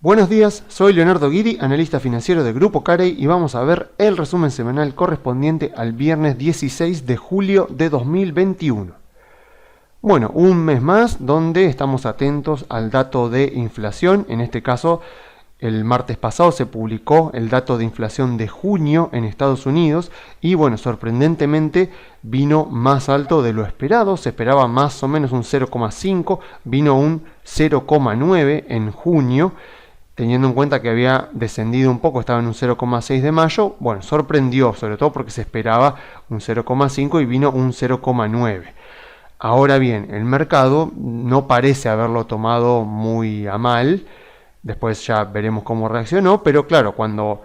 Buenos días, soy Leonardo Guidi, analista financiero de Grupo Carey y vamos a ver el resumen semanal correspondiente al viernes 16 de julio de 2021. Bueno, un mes más donde estamos atentos al dato de inflación. En este caso, el martes pasado se publicó el dato de inflación de junio en Estados Unidos y bueno, sorprendentemente vino más alto de lo esperado. Se esperaba más o menos un 0,5, vino un 0,9 en junio. Teniendo en cuenta que había descendido un poco, estaba en un 0,6 de mayo, bueno, sorprendió, sobre todo porque se esperaba un 0,5 y vino un 0,9. Ahora bien, el mercado no parece haberlo tomado muy a mal, después ya veremos cómo reaccionó, pero claro, cuando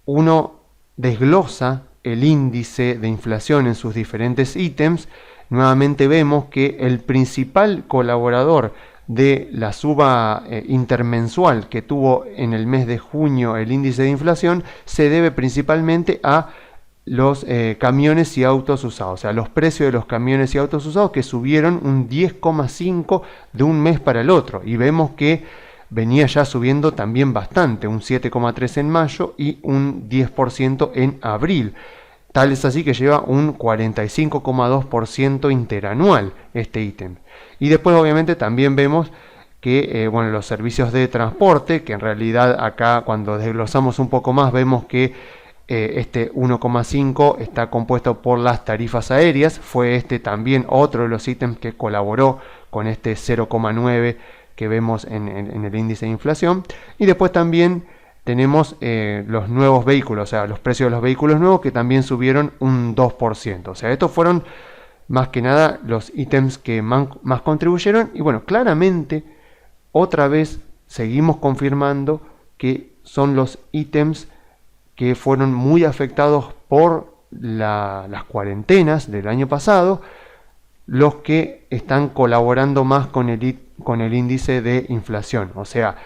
uno desglosa el índice de inflación en sus diferentes ítems, nuevamente vemos que el principal colaborador de la suba intermensual que tuvo en el mes de junio el índice de inflación se debe principalmente a los camiones y autos usados, o sea, los precios de los camiones y autos usados que subieron un 10,5 de un mes para el otro, y vemos que venía ya subiendo también bastante, un 7,3 en mayo y un 10% en abril. Tal es así que lleva un 45,2% interanual este ítem. Y después obviamente también vemos que bueno, los servicios de transporte, que en realidad acá cuando desglosamos un poco más vemos que este 1,5 está compuesto por las tarifas aéreas. Fue este también otro de los ítems que colaboró con este 0,9 que vemos en el índice de inflación. Y después también tenemos los nuevos vehículos, o sea, los precios de los vehículos nuevos que también subieron un 2%. O sea, estos fueron más que nada los ítems que más contribuyeron. Y bueno, claramente, otra vez seguimos confirmando que son los ítems que fueron muy afectados por las cuarentenas del año pasado, los que están colaborando más con el índice de inflación. O sea,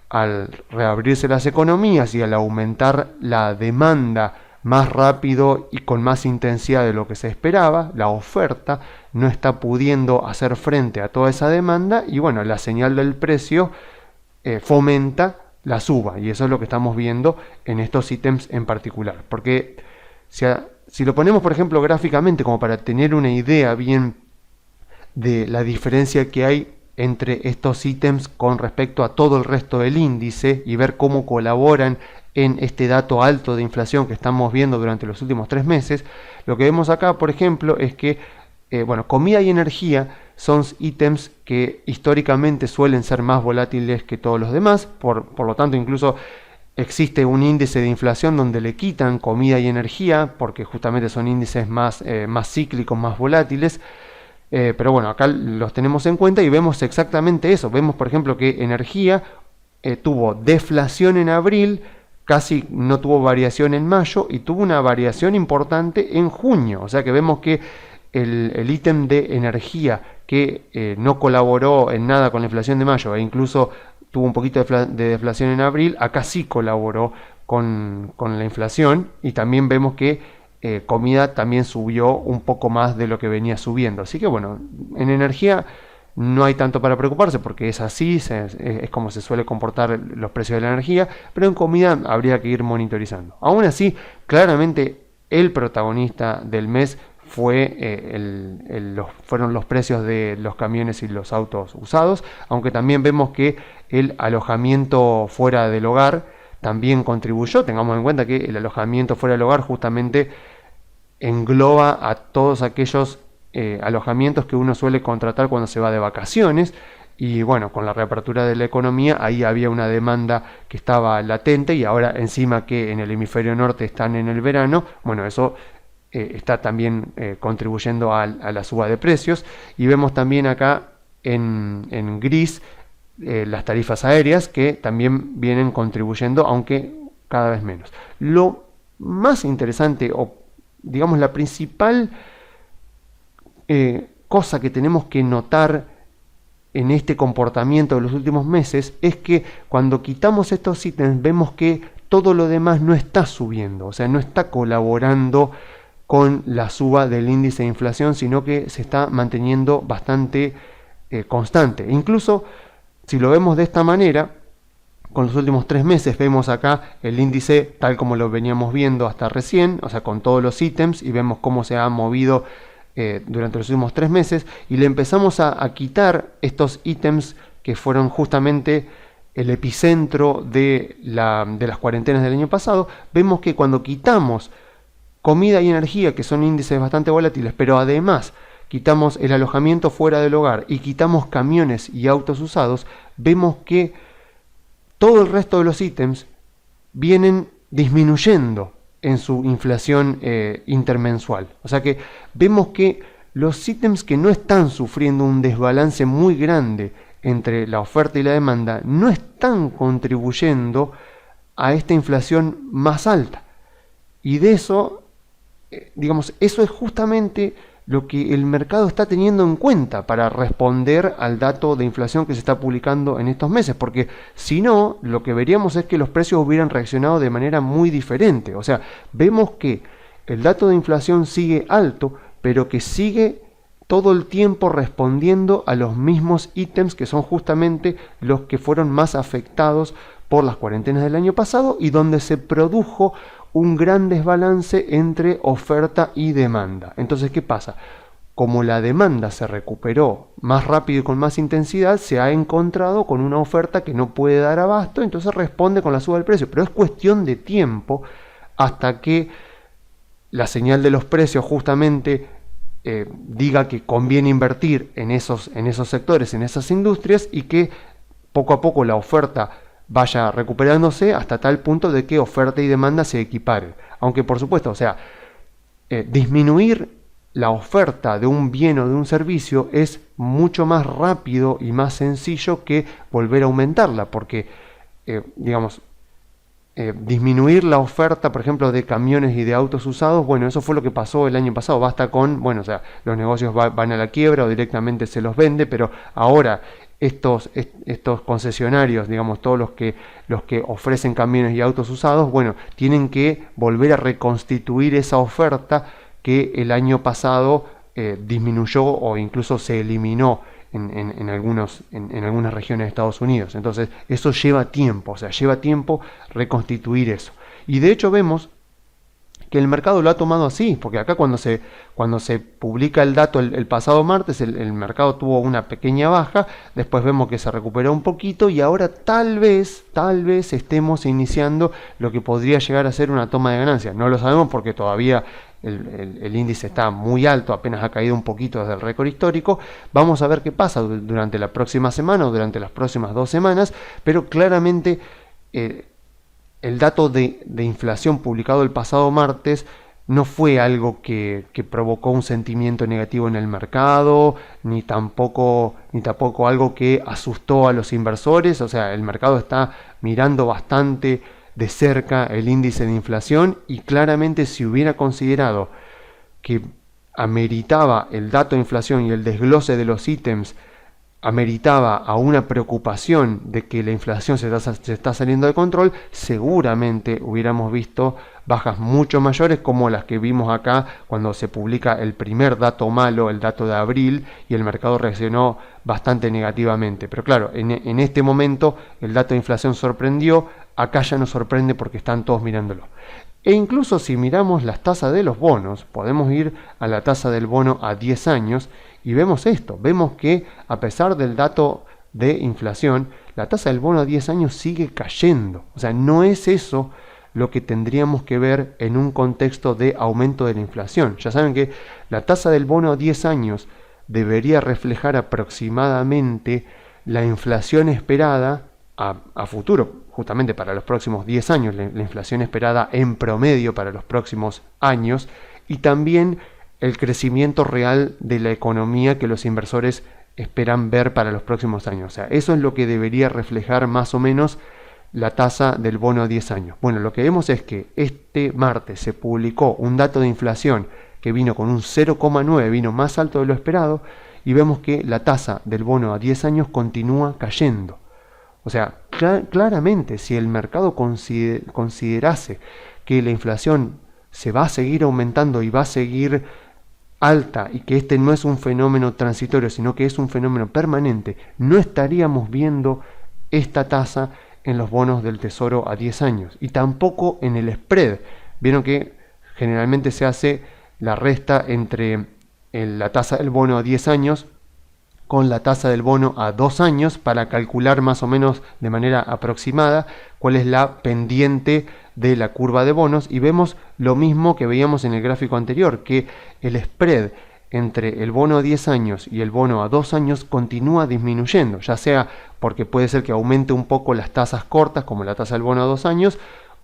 al reabrirse las economías y al aumentar la demanda más rápido y con más intensidad de lo que se esperaba, la oferta no está pudiendo hacer frente a toda esa demanda y bueno, la señal del precio fomenta la suba, y eso es lo que estamos viendo en estos ítems en particular. Porque si lo ponemos, por ejemplo, gráficamente, como para tener una idea bien de la diferencia que hay entre estos ítems con respecto a todo el resto del índice y ver cómo colaboran en este dato alto de inflación que estamos viendo durante los últimos 3 meses, lo que vemos acá, por ejemplo, es que bueno, comida y energía son ítems que históricamente suelen ser más volátiles que todos los demás, por lo tanto incluso existe un índice de inflación donde le quitan comida y energía, porque justamente son índices más cíclicos, más volátiles. Pero bueno, acá los tenemos en cuenta y vemos exactamente eso. Vemos, por ejemplo, que energía tuvo deflación en abril, casi no tuvo variación en mayo y tuvo una variación importante en junio. O sea que vemos que el ítem de energía que no colaboró en nada con la inflación de mayo e incluso tuvo un poquito de deflación en abril, acá sí colaboró con la inflación, y también vemos que comida también subió un poco más de lo que venía subiendo. Así que bueno, en energía no hay tanto para preocuparse porque es así, es como se suele comportar los precios de la energía, pero en comida habría que ir monitorizando. Aún así, claramente el protagonista del mes fueron los precios de los camiones y los autos usados, aunque también vemos que el alojamiento fuera del hogar también contribuyó. Tengamos en cuenta que el alojamiento fuera del hogar justamente engloba a todos aquellos alojamientos que uno suele contratar cuando se va de vacaciones, y bueno, con la reapertura de la economía ahí había una demanda que estaba latente, y ahora encima que en el hemisferio norte están en el verano, bueno, eso está también contribuyendo a la suba de precios. Y vemos también acá en gris las tarifas aéreas que también vienen contribuyendo, aunque cada vez menos. Lo más interesante, o digamos la principal cosa que tenemos que notar en este comportamiento de los últimos meses, es que cuando quitamos estos ítems vemos que todo lo demás no está subiendo, o sea, no está colaborando con la suba del índice de inflación, sino que se está manteniendo bastante constante. Incluso si lo vemos de esta manera, con los últimos 3 meses vemos acá el índice tal como lo veníamos viendo hasta recién, o sea, con todos los ítems, y vemos cómo se ha movido durante los últimos 3 meses, y le empezamos a quitar estos ítems que fueron justamente el epicentro de las cuarentenas del año pasado. Vemos que cuando quitamos comida y energía, que son índices bastante volátiles, pero además quitamos el alojamiento fuera del hogar y quitamos camiones y autos usados, vemos que todo el resto de los ítems vienen disminuyendo en su inflación intermensual. O sea que vemos que los ítems que no están sufriendo un desbalance muy grande entre la oferta y la demanda no están contribuyendo a esta inflación más alta. Y de eso, digamos, eso es justamente lo que el mercado está teniendo en cuenta para responder al dato de inflación que se está publicando en estos meses, porque si no, lo que veríamos es que los precios hubieran reaccionado de manera muy diferente. O sea, vemos que el dato de inflación sigue alto, pero que sigue todo el tiempo respondiendo a los mismos ítems que son justamente los que fueron más afectados por las cuarentenas del año pasado y donde se produjo un gran desbalance entre oferta y demanda. Entonces, ¿qué pasa? Como la demanda se recuperó más rápido y con más intensidad, se ha encontrado con una oferta que no puede dar abasto, entonces responde con la suba del precio. Pero es cuestión de tiempo hasta que la señal de los precios justamente diga que conviene invertir en esos sectores, en esas industrias, y que poco a poco la oferta vaya recuperándose hasta tal punto de que oferta y demanda se equiparen. Aunque por supuesto, o sea, disminuir la oferta de un bien o de un servicio es mucho más rápido y más sencillo que volver a aumentarla, porque, disminuir la oferta, por ejemplo, de camiones y de autos usados, bueno, eso fue lo que pasó el año pasado. Basta con, bueno, o sea, los negocios van a la quiebra o directamente se los vende, pero ahora estos concesionarios, digamos, todos los que ofrecen camiones y autos usados, bueno, tienen que volver a reconstituir esa oferta que el año pasado disminuyó o incluso se eliminó en algunas regiones de Estados Unidos. Entonces eso lleva tiempo, o sea, lleva tiempo reconstituir eso. Y de hecho vemos que el mercado lo ha tomado así, porque acá cuando se publica el dato el pasado martes, el mercado tuvo una pequeña baja, después vemos que se recuperó un poquito y ahora tal vez estemos iniciando lo que podría llegar a ser una toma de ganancias. No lo sabemos porque todavía el índice está muy alto, apenas ha caído un poquito desde el récord histórico. Vamos a ver qué pasa durante la próxima semana o durante las próximas 2 semanas, pero claramente el dato de inflación publicado el pasado martes no fue algo que provocó un sentimiento negativo en el mercado, ni tampoco algo que asustó a los inversores. O sea, el mercado está mirando bastante de cerca el índice de inflación y claramente si hubiera considerado que ameritaba el dato de inflación y el desglose de los ítems, ameritaba a una preocupación de que la inflación se está saliendo de control, seguramente hubiéramos visto bajas mucho mayores como las que vimos acá cuando se publica el primer dato malo, el dato de abril, y el mercado reaccionó bastante negativamente. Pero claro, en este momento el dato de inflación sorprendió, acá ya nos sorprende porque están todos mirándolo. E incluso si miramos las tasas de los bonos, podemos ir a la tasa del bono a 10 años y vemos esto, vemos que a pesar del dato de inflación, la tasa del bono a 10 años sigue cayendo. O sea, no es eso lo que tendríamos que ver en un contexto de aumento de la inflación. Ya saben que la tasa del bono a 10 años debería reflejar aproximadamente la inflación esperada a futuro, justamente para los próximos 10 años, la inflación esperada en promedio para los próximos años, y también el crecimiento real de la economía que los inversores esperan ver para los próximos años. O sea, eso es lo que debería reflejar más o menos la tasa del bono a 10 años. Bueno, lo que vemos es que este martes se publicó un dato de inflación que vino con un 0,9, vino más alto de lo esperado, y vemos que la tasa del bono a 10 años continúa cayendo. O sea, claramente, si el mercado considerase que la inflación se va a seguir aumentando y va a seguir alta y que este no es un fenómeno transitorio, sino que es un fenómeno permanente, no estaríamos viendo esta tasa en los bonos del Tesoro a 10 años y tampoco en el spread. Vieron que generalmente se hace la resta entre la tasa del bono a 10 años con la tasa del bono a 2 años para calcular más o menos de manera aproximada cuál es la pendiente de la curva de bonos, y vemos lo mismo que veíamos en el gráfico anterior, que el spread entre el bono a 10 años y el bono a 2 años continúa disminuyendo, ya sea porque puede ser que aumente un poco las tasas cortas, como la tasa del bono a 2 años,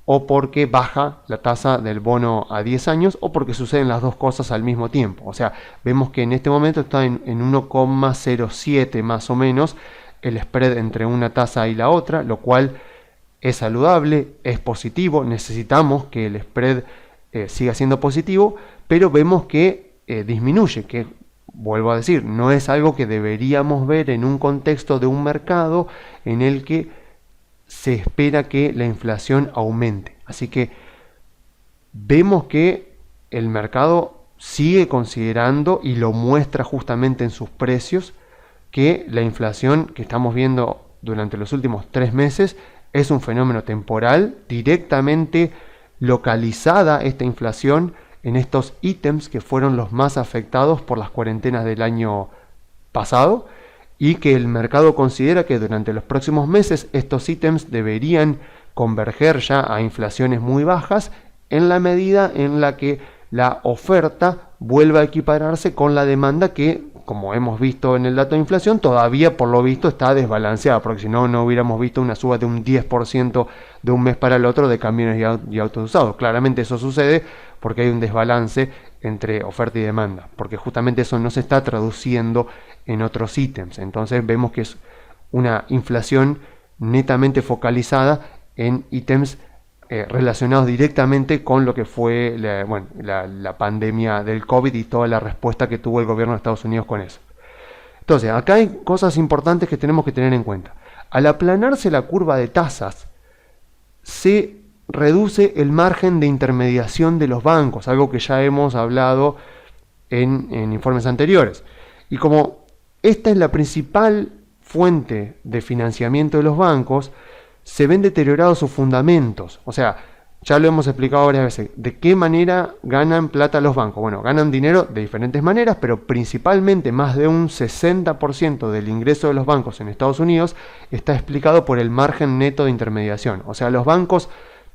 o porque baja la tasa del bono a 10 años, o porque suceden las dos cosas al mismo tiempo. O sea, vemos que en este momento está en 1,07 más o menos el spread entre una tasa y la otra, lo cual es saludable, es positivo. Necesitamos que el spread siga siendo positivo, pero vemos que disminuye, que vuelvo a decir, no es algo que deberíamos ver en un contexto de un mercado en el que se espera que la inflación aumente. Así que vemos que el mercado sigue considerando, y lo muestra justamente en sus precios, que la inflación que estamos viendo durante los últimos 3 meses es un fenómeno temporal, directamente localizada esta inflación en estos ítems que fueron los más afectados por las cuarentenas del año pasado, y que el mercado considera que durante los próximos meses estos ítems deberían converger ya a inflaciones muy bajas en la medida en la que la oferta vuelva a equipararse con la demanda, que, como hemos visto en el dato de inflación, todavía por lo visto está desbalanceada, porque si no, no hubiéramos visto una suba de un 10% de un mes para el otro de camiones y autos usados. Claramente eso sucede porque hay un desbalance entre oferta y demanda, porque justamente eso no se está traduciendo en otros ítems. Entonces vemos que es una inflación netamente focalizada en ítems relacionados directamente con lo que fue la pandemia del COVID y toda la respuesta que tuvo el gobierno de Estados Unidos con eso. Entonces, acá hay cosas importantes que tenemos que tener en cuenta. Al aplanarse la curva de tasas, se reduce el margen de intermediación de los bancos, algo que ya hemos hablado en informes anteriores. Y como esta es la principal fuente de financiamiento de los bancos, se ven deteriorados sus fundamentos. O sea, ya lo hemos explicado varias veces, ¿de qué manera ganan plata los bancos? Bueno, ganan dinero de diferentes maneras, pero principalmente más de un 60% del ingreso de los bancos en Estados Unidos está explicado por el margen neto de intermediación. O sea, los bancos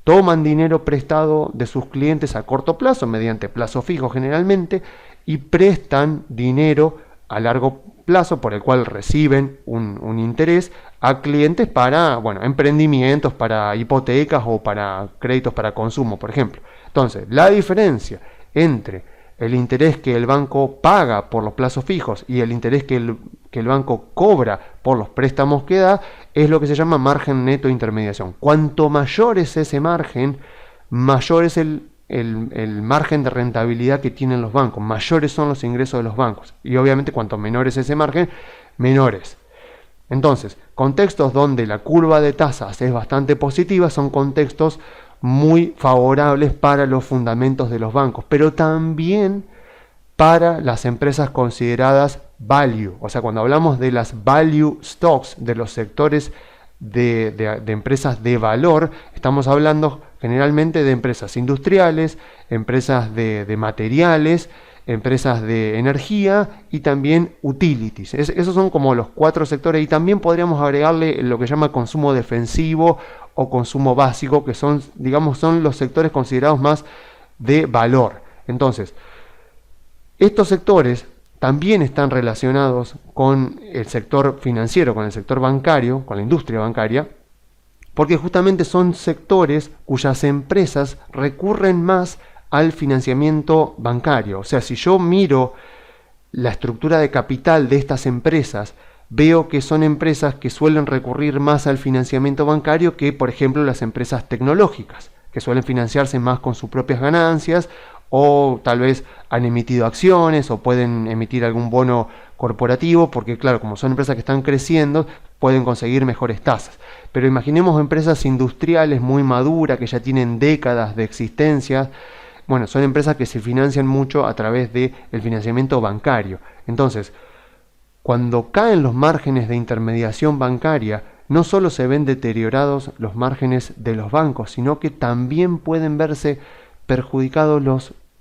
toman dinero prestado de sus clientes a corto plazo, mediante plazo fijo generalmente, y prestan dinero a largo plazo por el cual reciben un interés a clientes para emprendimientos, para hipotecas o para créditos para consumo, por ejemplo. Entonces, la diferencia entre el interés que el banco paga por los plazos fijos y el interés que el banco cobra por los préstamos que da es lo que se llama margen neto de intermediación. Cuanto mayor es ese margen, mayor es el margen de rentabilidad que tienen los bancos, mayores son los ingresos de los bancos, y obviamente cuanto menor es ese margen, menores. Entonces, contextos donde la curva de tasas es bastante positiva son contextos muy favorables para los fundamentos de los bancos, pero también para las empresas consideradas value. O sea, cuando hablamos de las value stocks, de los sectores de empresas de valor, estamos hablando generalmente de empresas industriales, empresas de materiales, empresas de energía y también utilities. Esos son como los 4 sectores, y también podríamos agregarle lo que se llama consumo defensivo o consumo básico, que son los sectores considerados más de valor. Entonces, estos sectores también están relacionados con el sector financiero, con el sector bancario, con la industria bancaria, porque justamente son sectores cuyas empresas recurren más al financiamiento bancario. O sea, si yo miro la estructura de capital de estas empresas, veo que son empresas que suelen recurrir más al financiamiento bancario que, por ejemplo, las empresas tecnológicas, que suelen financiarse más con sus propias ganancias, o tal vez han emitido acciones o pueden emitir algún bono corporativo, porque claro, como son empresas que están creciendo, pueden conseguir mejores tasas. Pero imaginemos empresas industriales muy maduras, que ya tienen décadas de existencia. Bueno, son empresas que se financian mucho a través del financiamiento bancario. Entonces, cuando caen los márgenes de intermediación bancaria, no solo se ven deteriorados los márgenes de los bancos, sino que también pueden verse perjudicados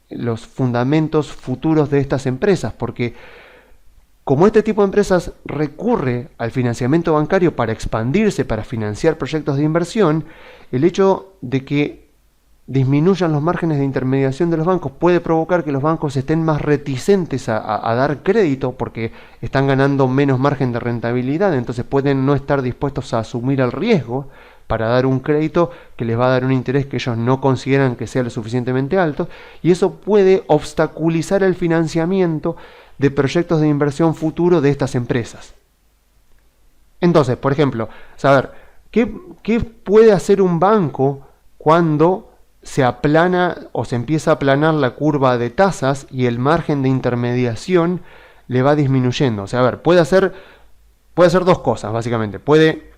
los fundamentos futuros de estas empresas, porque como este tipo de empresas recurre al financiamiento bancario para expandirse, para financiar proyectos de inversión, el hecho de que disminuyan los márgenes de intermediación de los bancos puede provocar que los bancos estén más reticentes a dar crédito porque están ganando menos margen de rentabilidad, entonces pueden no estar dispuestos a asumir el riesgo para dar un crédito que les va a dar un interés que ellos no consideran que sea lo suficientemente alto, y eso puede obstaculizar el financiamiento de proyectos de inversión futuro de estas empresas. Entonces, por ejemplo, saber qué puede hacer un banco cuando se aplana o se empieza a aplanar la curva de tasas y el margen de intermediación le va disminuyendo. O sea, a ver, puede hacer dos cosas, básicamente. Puede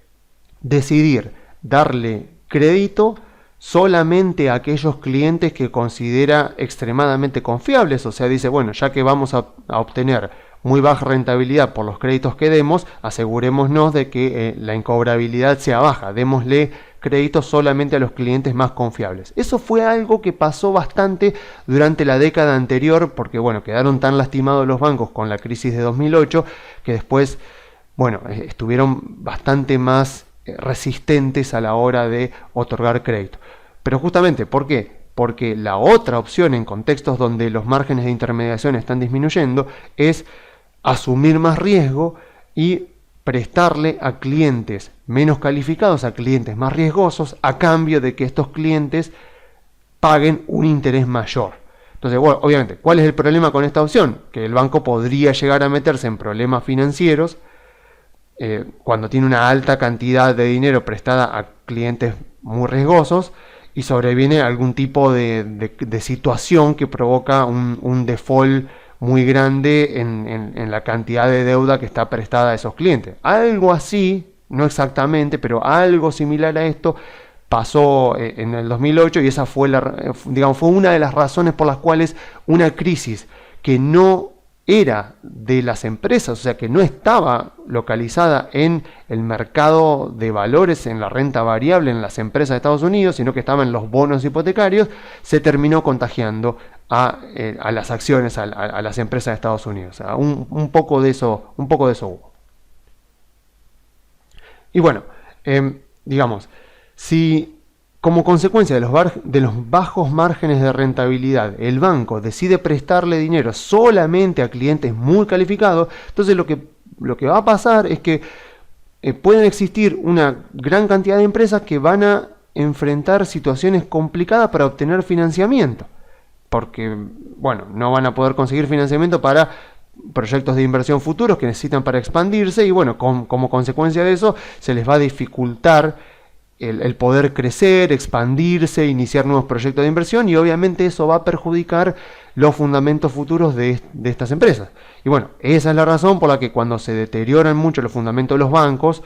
decidir darle crédito solamente a aquellos clientes que considera extremadamente confiables, o sea, dice, bueno, ya que vamos a obtener muy baja rentabilidad por los créditos que demos, asegurémonos de que la incobrabilidad sea baja, démosle créditos solamente a los clientes más confiables. Eso fue algo que pasó bastante durante la década anterior, porque bueno, quedaron tan lastimados los bancos con la crisis de 2008, que después, bueno, estuvieron bastante más resistentes a la hora de otorgar crédito. Pero justamente, ¿por qué? Porque la otra opción en contextos donde los márgenes de intermediación están disminuyendo es asumir más riesgo y prestarle a clientes menos calificados, a clientes más riesgosos, a cambio de que estos clientes paguen un interés mayor. Entonces, bueno, obviamente, ¿cuál es el problema con esta opción? Que el banco podría llegar a meterse en problemas financieros cuando tiene una alta cantidad de dinero prestada a clientes muy riesgosos y sobreviene algún tipo de situación que provoca un default muy grande en la cantidad de deuda que está prestada a esos clientes. Algo así, no exactamente, pero algo similar a esto pasó en el 2008, y esa fue fue una de las razones por las cuales una crisis que no era de las empresas, o sea que no estaba localizada en el mercado de valores, en la renta variable, en las empresas de Estados Unidos, sino que estaba en los bonos hipotecarios, se terminó contagiando a las acciones, a las empresas de Estados Unidos. O sea, un poco de eso hubo. Y bueno, digamos, si como consecuencia de los bajos márgenes de rentabilidad el banco decide prestarle dinero solamente a clientes muy calificados, entonces lo que va a pasar es que pueden existir una gran cantidad de empresas que van a enfrentar situaciones complicadas para obtener financiamiento, porque bueno, no van a poder conseguir financiamiento para proyectos de inversión futuros que necesitan para expandirse, y bueno, como consecuencia de eso se les va a dificultar el poder crecer, expandirse, iniciar nuevos proyectos de inversión, y obviamente eso va a perjudicar los fundamentos futuros de estas empresas. Y bueno, esa es la razón por la que cuando se deterioran mucho los fundamentos de los bancos,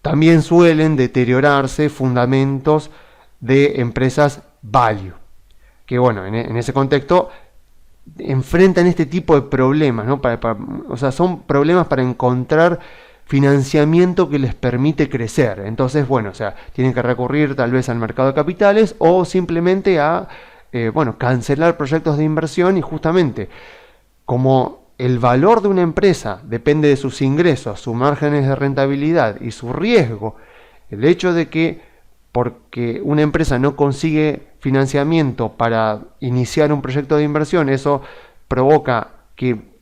también suelen deteriorarse fundamentos de empresas value, que bueno, en ese contexto enfrentan este tipo de problemas, ¿no? O sea, son problemas para encontrar financiamiento que les permite crecer. Entonces, bueno, o sea, tienen que recurrir tal vez al mercado de capitales o simplemente a, cancelar proyectos de inversión, y justamente como el valor de una empresa depende de sus ingresos, sus márgenes de rentabilidad y su riesgo, el hecho de que porque una empresa no consigue financiamiento para iniciar un proyecto de inversión, eso provoca que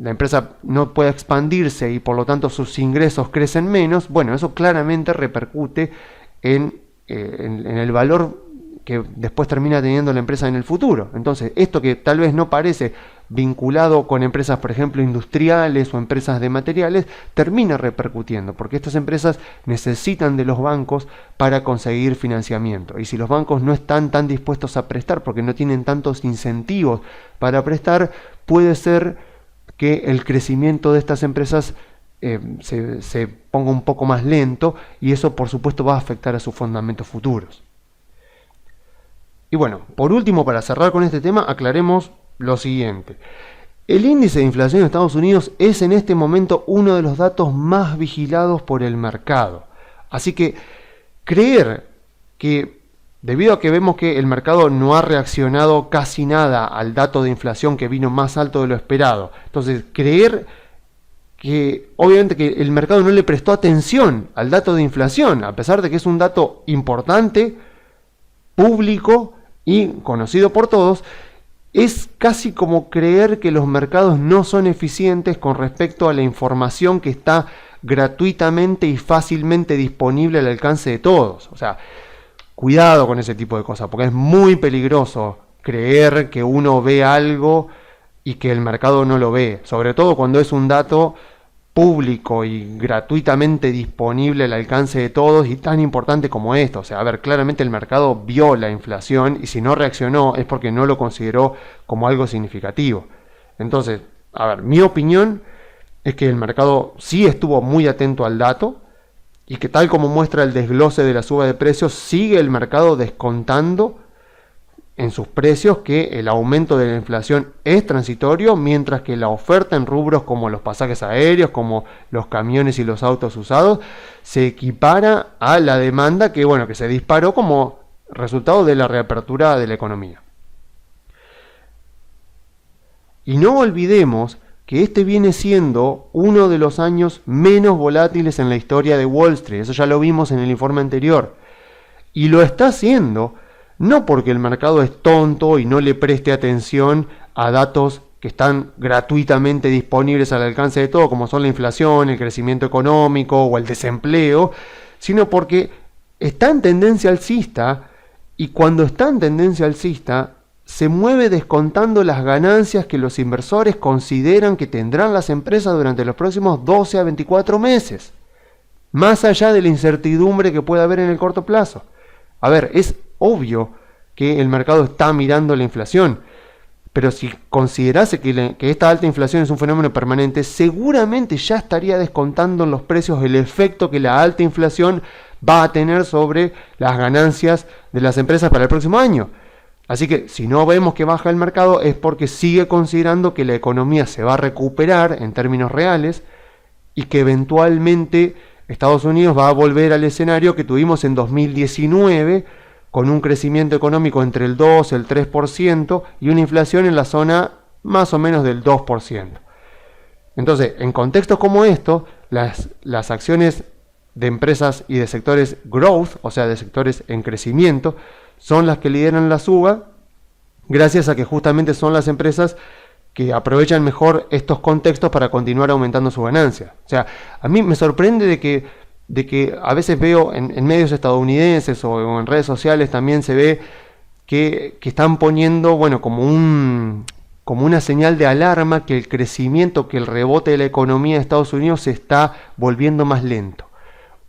la empresa no pueda expandirse y por lo tanto sus ingresos crecen menos, bueno, eso claramente repercute en el valor que después termina teniendo la empresa en el futuro. Entonces, esto que tal vez no parece vinculado con empresas, por ejemplo, industriales o empresas de materiales, termina repercutiendo, porque estas empresas necesitan de los bancos para conseguir financiamiento. Y si los bancos no están tan dispuestos a prestar, porque no tienen tantos incentivos para prestar, puede ser que el crecimiento de estas empresas se ponga un poco más lento, y eso por supuesto va a afectar a sus fundamentos futuros. Y bueno, por último, para cerrar con este tema, aclaremos lo siguiente. El índice de inflación de Estados Unidos es en este momento uno de los datos más vigilados por el mercado. Así que creer que, debido a que vemos que el mercado no ha reaccionado casi nada al dato de inflación que vino más alto de lo esperado, entonces creer que obviamente que el mercado no le prestó atención al dato de inflación, a pesar de que es un dato importante, público y conocido por todos, es casi como creer que los mercados no son eficientes con respecto a la información que está gratuitamente y fácilmente disponible al alcance de todos. O sea, cuidado con ese tipo de cosas, porque es muy peligroso creer que uno ve algo y que el mercado no lo ve, sobre todo cuando es un dato público y gratuitamente disponible al alcance de todos y tan importante como esto. O sea, a ver, claramente el mercado vio la inflación y si no reaccionó es porque no lo consideró como algo significativo. Entonces, a ver, mi opinión es que el mercado sí estuvo muy atento al dato y que, tal como muestra el desglose de la suba de precios, sigue el mercado descontando en sus precios que el aumento de la inflación es transitorio, mientras que la oferta en rubros como los pasajes aéreos, como los camiones y los autos usados, se equipara a la demanda que, bueno, que se disparó como resultado de la reapertura de la economía. Y no olvidemos que este viene siendo uno de los años menos volátiles en la historia de Wall Street. Eso ya lo vimos en el informe anterior. Y lo está haciendo no porque el mercado es tonto y no le preste atención a datos que están gratuitamente disponibles al alcance de todo, como son la inflación, el crecimiento económico o el desempleo, sino porque está en tendencia alcista, y cuando está en tendencia alcista se mueve descontando las ganancias que los inversores consideran que tendrán las empresas durante los próximos 12 a 24 meses, más allá de la incertidumbre que pueda haber en el corto plazo. A ver, es obvio que el mercado está mirando la inflación, pero si considerase que esta alta inflación es un fenómeno permanente, seguramente ya estaría descontando en los precios el efecto que la alta inflación va a tener sobre las ganancias de las empresas para el próximo año. Así que si no vemos que baja el mercado es porque sigue considerando que la economía se va a recuperar en términos reales y que eventualmente Estados Unidos va a volver al escenario que tuvimos en 2019, con un crecimiento económico entre el 2 y el 3% y una inflación en la zona más o menos del 2%. Entonces, en contextos como estos, las acciones de empresas y de sectores growth, o sea, de sectores en crecimiento, son las que lideran la suba, gracias a que justamente son las empresas que aprovechan mejor estos contextos para continuar aumentando su ganancia. O sea, a mí me sorprende de que a veces veo en medios estadounidenses o en redes sociales también se ve que están poniendo, bueno, como una señal de alarma que el crecimiento, que el rebote de la economía de Estados Unidos se está volviendo más lento.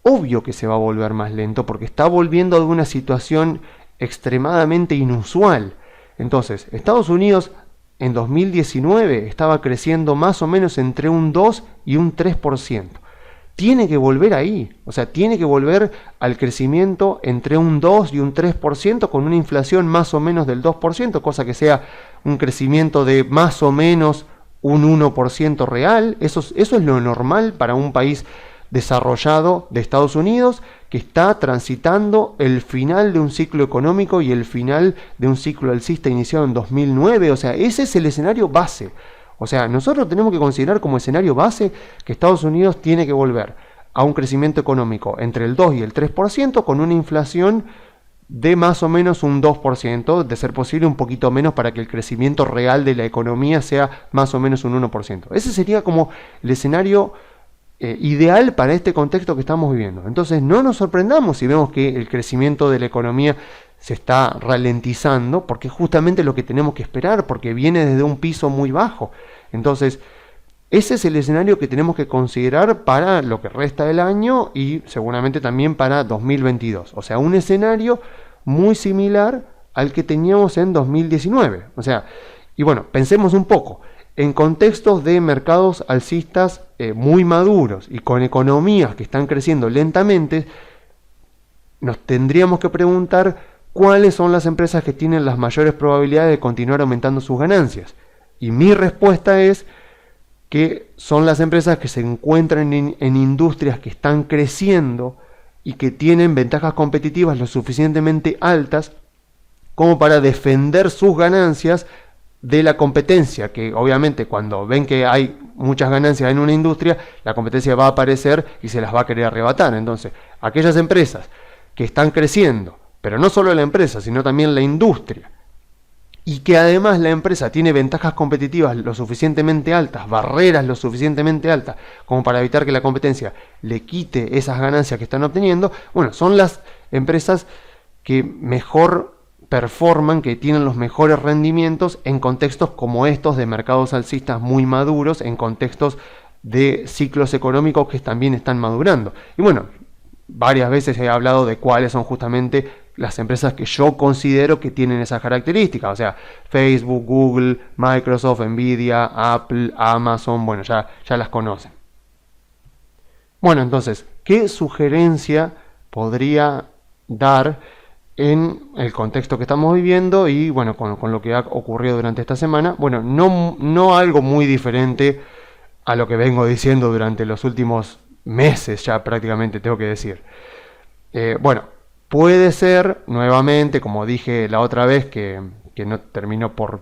Obvio que se va a volver más lento porque está volviendo de una situación extremadamente inusual. Entonces, Estados Unidos en 2019 estaba creciendo más o menos entre un 2 y un 3%. Tiene que volver ahí, o sea, tiene que volver al crecimiento entre un 2 y un 3% con una inflación más o menos del 2%, cosa que sea un crecimiento de más o menos un 1% real. Eso es lo normal para un país desarrollado de Estados Unidos, que está transitando el final de un ciclo económico y el final de un ciclo alcista iniciado en 2009. O sea, ese es el escenario base. O sea, nosotros tenemos que considerar como escenario base que Estados Unidos tiene que volver a un crecimiento económico entre el 2 y el 3% con una inflación de más o menos un 2%, de ser posible un poquito menos para que el crecimiento real de la economía sea más o menos un 1%. Ese sería como el escenario ideal para este contexto que estamos viviendo. Entonces no nos sorprendamos si vemos que el crecimiento de la economía se está ralentizando, porque es justamente lo que tenemos que esperar, porque viene desde un piso muy bajo. Entonces ese es el escenario que tenemos que considerar para lo que resta del año y seguramente también para 2022. O sea, un escenario muy similar al que teníamos en 2019. O sea, y bueno, pensemos un poco. En contextos de mercados alcistas muy maduros y con economías que están creciendo lentamente, nos tendríamos que preguntar cuáles son las empresas que tienen las mayores probabilidades de continuar aumentando sus ganancias. Y mi respuesta es que son las empresas que se encuentran en industrias que están creciendo y que tienen ventajas competitivas lo suficientemente altas como para defender sus ganancias de la competencia, que obviamente cuando ven que hay muchas ganancias en una industria, la competencia va a aparecer y se las va a querer arrebatar. Entonces, aquellas empresas que están creciendo, pero no solo la empresa, sino también la industria, y que además la empresa tiene ventajas competitivas lo suficientemente altas, barreras lo suficientemente altas, como para evitar que la competencia le quite esas ganancias que están obteniendo, bueno, son las empresas que mejor performan, que tienen los mejores rendimientos en contextos como estos de mercados alcistas muy maduros, en contextos de ciclos económicos que también están madurando. Y bueno, varias veces he hablado de cuáles son justamente las empresas que yo considero que tienen esas características, o sea, Facebook, Google, Microsoft, Nvidia, Apple, Amazon, bueno, ya las conocen. Bueno, entonces, ¿qué sugerencia podría dar en el contexto que estamos viviendo y bueno, con lo que ha ocurrido durante esta semana? Bueno, no algo muy diferente a lo que vengo diciendo durante los últimos meses, ya prácticamente tengo que decir. Bueno, puede ser, nuevamente, como dije la otra vez, que no terminó por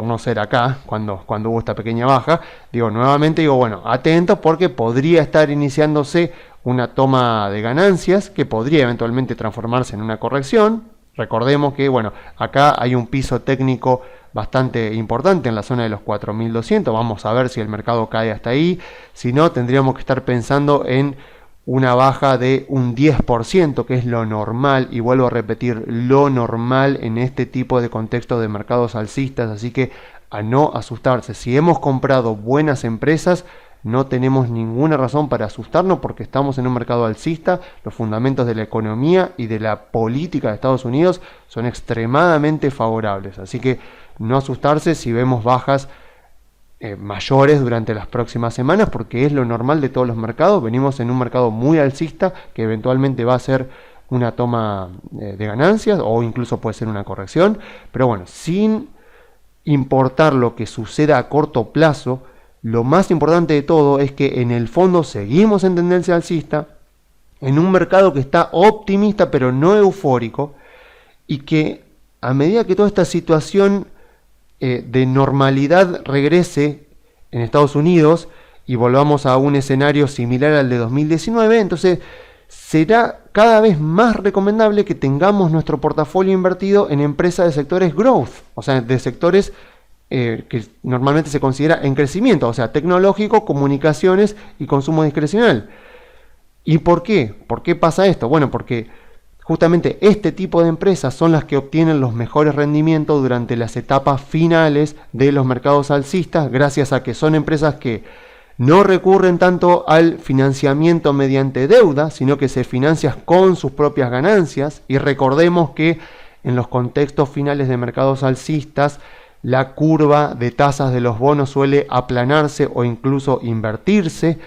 no ser acá, cuando hubo esta pequeña baja, nuevamente, bueno, atentos porque podría estar iniciándose una toma de ganancias que podría eventualmente transformarse en una corrección. Recordemos que, bueno, acá hay un piso técnico bastante importante en la zona de los 4.200, vamos a ver si el mercado cae hasta ahí, si no, tendríamos que estar pensando en una baja de un 10%, que es lo normal, y vuelvo a repetir, lo normal en este tipo de contexto de mercados alcistas, así que a no asustarse. Si hemos comprado buenas empresas, no tenemos ninguna razón para asustarnos porque estamos en un mercado alcista, los fundamentos de la economía y de la política de Estados Unidos son extremadamente favorables, así que no asustarse si vemos bajas mayores durante las próximas semanas, porque es lo normal de todos los mercados. Venimos en un mercado muy alcista que eventualmente va a ser una toma de ganancias o incluso puede ser una corrección, pero bueno, sin importar lo que suceda a corto plazo, lo más importante de todo es que en el fondo seguimos en tendencia alcista, en un mercado que está optimista pero no eufórico, y que a medida que toda esta situación de normalidad regrese en Estados Unidos y volvamos a un escenario similar al de 2019, entonces será cada vez más recomendable que tengamos nuestro portafolio invertido en empresas de sectores growth, o sea, de sectores que normalmente se considera en crecimiento, o sea, tecnológico, comunicaciones y consumo discrecional. ¿Y por qué? ¿Por qué pasa esto? Bueno, porque justamente este tipo de empresas son las que obtienen los mejores rendimientos durante las etapas finales de los mercados alcistas, gracias a que son empresas que no recurren tanto al financiamiento mediante deuda, sino que se financian con sus propias ganancias. Y recordemos que en los contextos finales de mercados alcistas, la curva de tasas de los bonos suele aplanarse o incluso invertirse.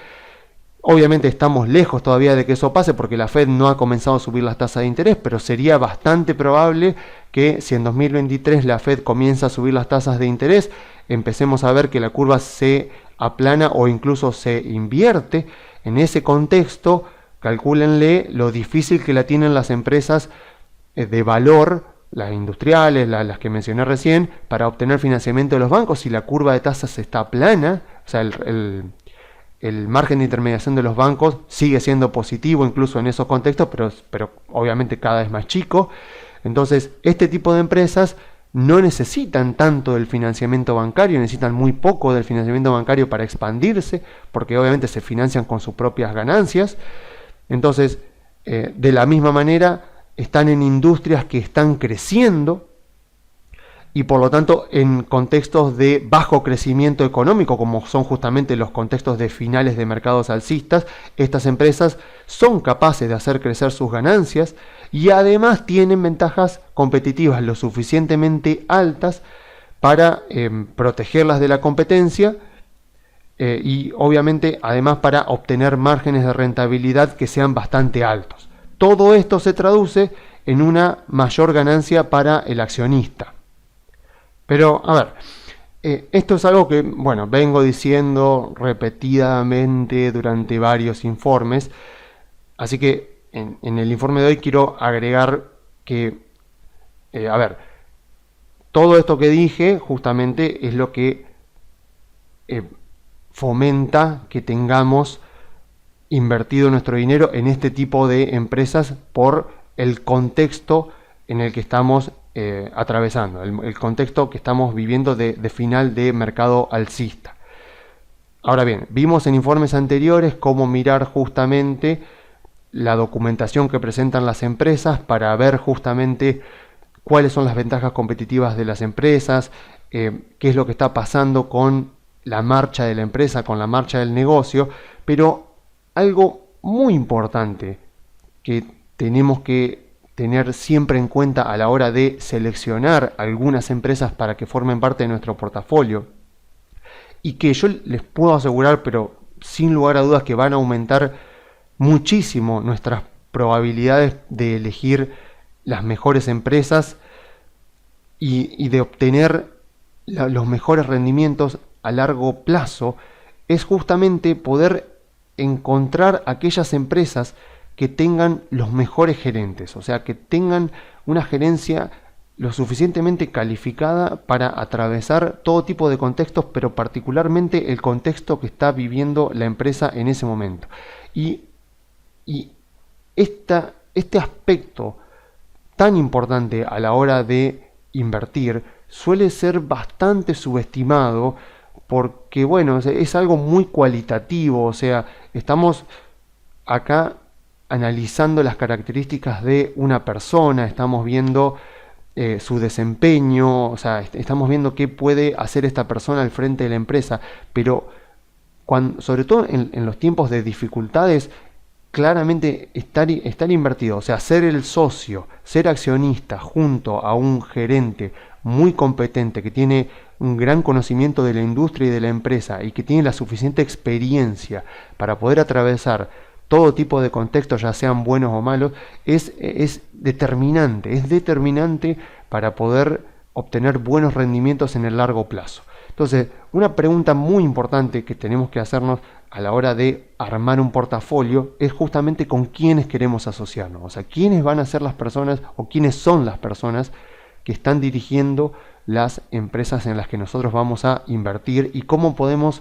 Obviamente estamos lejos todavía de que eso pase porque la Fed no ha comenzado a subir las tasas de interés, pero sería bastante probable que si en 2023 la Fed comienza a subir las tasas de interés, empecemos a ver que la curva se aplana o incluso se invierte. En ese contexto, calcúlenle lo difícil que la tienen las empresas de valor, las industriales, las que mencioné recién, para obtener financiamiento de los bancos. Si la curva de tasas está plana, o sea, el margen de intermediación de los bancos sigue siendo positivo incluso en esos contextos, pero obviamente cada vez más chico. Entonces, este tipo de empresas no necesitan tanto del financiamiento bancario, necesitan muy poco del financiamiento bancario para expandirse, porque obviamente se financian con sus propias ganancias. Entonces, de la misma manera, están en industrias que están creciendo y por lo tanto en contextos de bajo crecimiento económico, como son justamente los contextos de finales de mercados alcistas, estas empresas son capaces de hacer crecer sus ganancias y además tienen ventajas competitivas lo suficientemente altas para protegerlas de la competencia y obviamente además para obtener márgenes de rentabilidad que sean bastante altos. Todo esto se traduce en una mayor ganancia para el accionista. Pero, a ver, esto es algo que, bueno, vengo diciendo repetidamente durante varios informes, así que en el informe de hoy quiero agregar que, todo esto que dije justamente es lo que fomenta que tengamos invertido nuestro dinero en este tipo de empresas por el contexto en el que estamos atravesando, el contexto que estamos viviendo de final de mercado alcista. Ahora bien, vimos en informes anteriores cómo mirar justamente la documentación que presentan las empresas para ver justamente cuáles son las ventajas competitivas de las empresas, qué es lo que está pasando con la marcha de la empresa, con la marcha del negocio, pero algo muy importante que tenemos que tener siempre en cuenta a la hora de seleccionar algunas empresas para que formen parte de nuestro portafolio, y que yo les puedo asegurar, pero sin lugar a dudas, que van a aumentar muchísimo nuestras probabilidades de elegir las mejores empresas y de obtener los mejores rendimientos a largo plazo, es justamente poder encontrar aquellas empresas que tengan los mejores gerentes, o sea, que tengan una gerencia lo suficientemente calificada para atravesar todo tipo de contextos, pero particularmente el contexto que está viviendo la empresa en ese momento. Y este aspecto tan importante a la hora de invertir suele ser bastante subestimado porque, bueno, es algo muy cualitativo, o sea, estamos acá analizando las características de una persona, estamos viendo su desempeño, o sea, estamos viendo qué puede hacer esta persona al frente de la empresa, pero sobre todo en los tiempos de dificultades, claramente estar invertido, o sea, ser el socio, ser accionista junto a un gerente muy competente que tiene un gran conocimiento de la industria y de la empresa y que tiene la suficiente experiencia para poder atravesar todo tipo de contextos, ya sean buenos o malos, es determinante para poder obtener buenos rendimientos en el largo plazo. Entonces, una pregunta muy importante que tenemos que hacernos a la hora de armar un portafolio es justamente con quiénes queremos asociarnos, o sea, quiénes van a ser las personas o quiénes son las personas que están dirigiendo las empresas en las que nosotros vamos a invertir y cómo podemos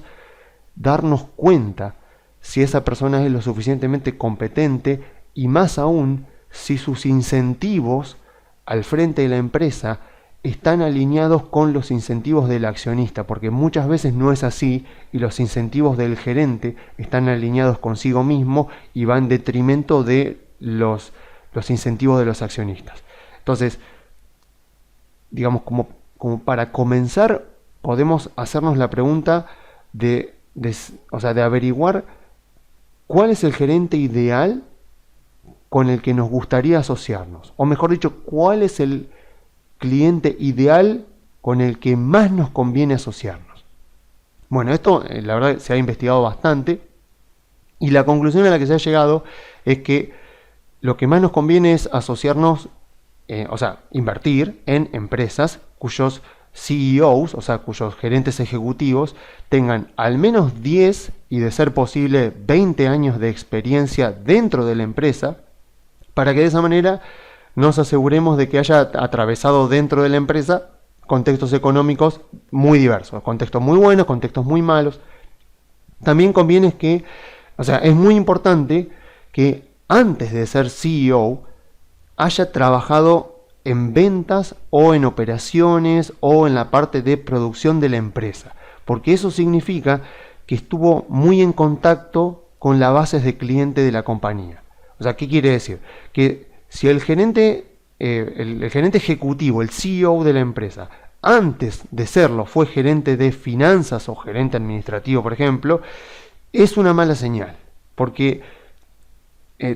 darnos cuenta si esa persona es lo suficientemente competente y más aún si sus incentivos al frente de la empresa están alineados con los incentivos del accionista, porque muchas veces no es así y los incentivos del gerente están alineados consigo mismo y van en detrimento de los incentivos de los accionistas. Entonces, digamos, como para comenzar, podemos hacernos la pregunta de averiguar cuál es el gerente ideal con el que nos gustaría asociarnos, o mejor dicho, cuál es el cliente ideal con el que más nos conviene asociarnos. Bueno, esto la verdad se ha investigado bastante y la conclusión a la que se ha llegado es que lo que más nos conviene es asociarnos, invertir en empresas cuyos CEOs, o sea, cuyos gerentes ejecutivos tengan al menos 10 y de ser posible 20 años de experiencia dentro de la empresa, para que de esa manera nos aseguremos de que haya atravesado dentro de la empresa contextos económicos muy diversos, contextos muy buenos, contextos muy malos. También conviene que, es muy importante que antes de ser CEO haya trabajado en ventas o en operaciones o en la parte de producción de la empresa, porque eso significa que estuvo muy en contacto con las bases de cliente de la compañía. O sea, ¿qué quiere decir? Que si el gerente ejecutivo, el CEO de la empresa, antes de serlo fue gerente de finanzas o gerente administrativo, por ejemplo, es una mala señal, porque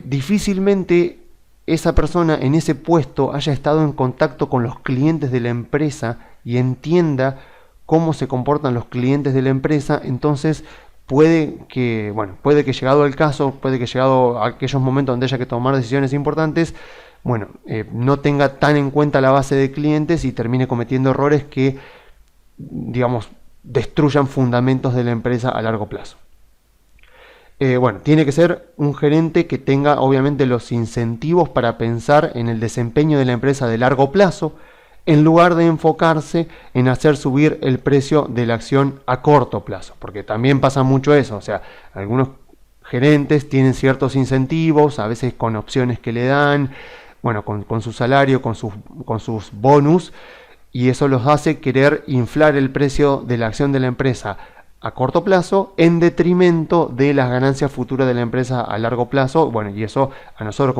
difícilmente esa persona en ese puesto haya estado en contacto con los clientes de la empresa y entienda cómo se comportan los clientes de la empresa. Entonces puede que llegado el caso, puede que llegado a aquellos momentos donde haya que tomar decisiones importantes, no tenga tan en cuenta la base de clientes y termine cometiendo errores que, digamos, destruyan fundamentos de la empresa a largo plazo. Bueno, tiene que ser un gerente que tenga obviamente los incentivos para pensar en el desempeño de la empresa de largo plazo, en lugar de enfocarse en hacer subir el precio de la acción a corto plazo, porque también pasa mucho eso, o sea, algunos gerentes tienen ciertos incentivos, a veces con opciones que le dan, bueno, con su salario, con sus bonus, y eso los hace querer inflar el precio de la acción de la empresa a corto plazo en detrimento de las ganancias futuras de la empresa a largo plazo. Bueno, y eso a nosotros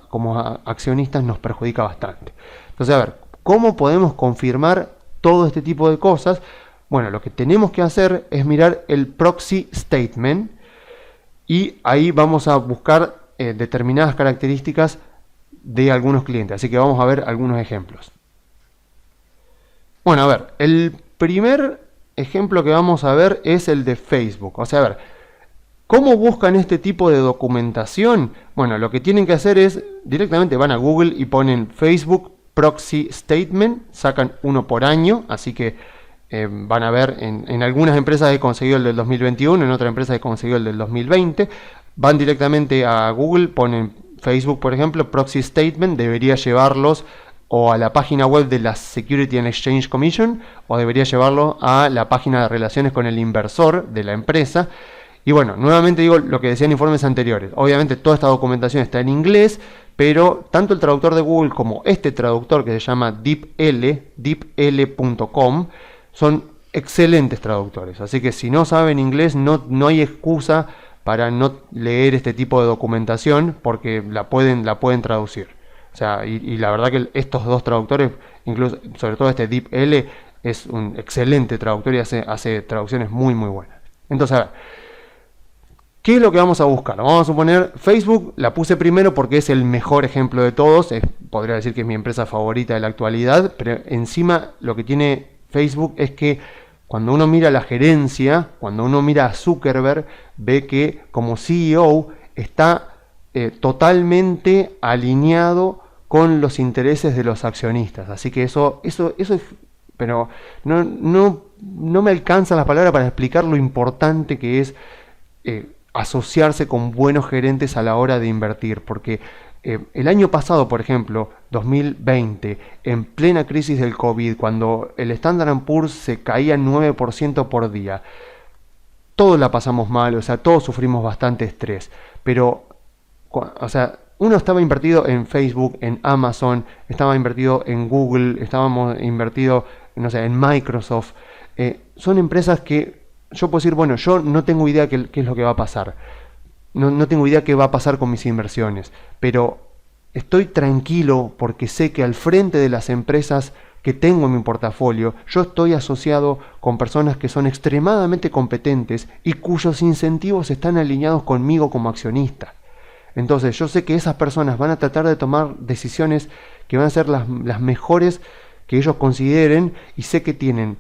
como accionistas nos perjudica bastante. Entonces, a ver, ¿cómo podemos confirmar todo este tipo de cosas? Bueno, lo que tenemos que hacer es mirar el proxy statement y ahí vamos a buscar determinadas características de algunos clientes. Así que vamos a ver algunos ejemplos. Bueno, a ver, el primer ejemplo que vamos a ver es el de Facebook. O sea, a ver, ¿cómo buscan este tipo de documentación? Bueno, lo que tienen que hacer es, directamente van a Google y ponen Facebook Proxy Statement, sacan uno por año, así que van a ver, en algunas empresas he conseguido el del 2021, en otras empresas he conseguido el del 2020, van directamente a Google, ponen Facebook, por ejemplo, Proxy Statement, debería llevarlos o a la página web de la Security and Exchange Commission, o debería llevarlo a la página de relaciones con el inversor de la empresa. Y bueno, nuevamente digo lo que decían informes anteriores. Obviamente toda esta documentación está en inglés, pero tanto el traductor de Google como este traductor que se llama deepl.com son excelentes traductores. Así que si no saben inglés, no hay excusa para no leer este tipo de documentación, porque la pueden traducir. O sea, y la verdad que estos dos traductores, incluso sobre todo este DeepL, es un excelente traductor y hace traducciones muy muy buenas. Entonces, a ver, ¿qué es lo que vamos a buscar? Vamos a suponer, Facebook la puse primero porque es el mejor ejemplo de todos, podría decir que es mi empresa favorita de la actualidad, pero encima lo que tiene Facebook es que cuando uno mira la gerencia, cuando uno mira a Zuckerberg, ve que como CEO está totalmente alineado con los intereses de los accionistas. Así que eso es, pero no me alcanza la palabra para explicar lo importante que es asociarse con buenos gerentes a la hora de invertir, porque el año pasado, por ejemplo, 2020, en plena crisis del COVID, cuando el Standard & Poor's se caía 9% por día, todos la pasamos mal, o sea, todos sufrimos bastante estrés, pero, o sea, uno estaba invertido en Facebook, en Amazon, estaba invertido en Google, estábamos invertido, no sé, en Microsoft. Son empresas que yo puedo decir, bueno, yo no tengo idea qué es lo que va a pasar. No tengo idea qué va a pasar con mis inversiones, pero estoy tranquilo porque sé que al frente de las empresas que tengo en mi portafolio, yo estoy asociado con personas que son extremadamente competentes y cuyos incentivos están alineados conmigo como accionista. Entonces yo sé que esas personas van a tratar de tomar decisiones que van a ser las mejores que ellos consideren, y sé que tienen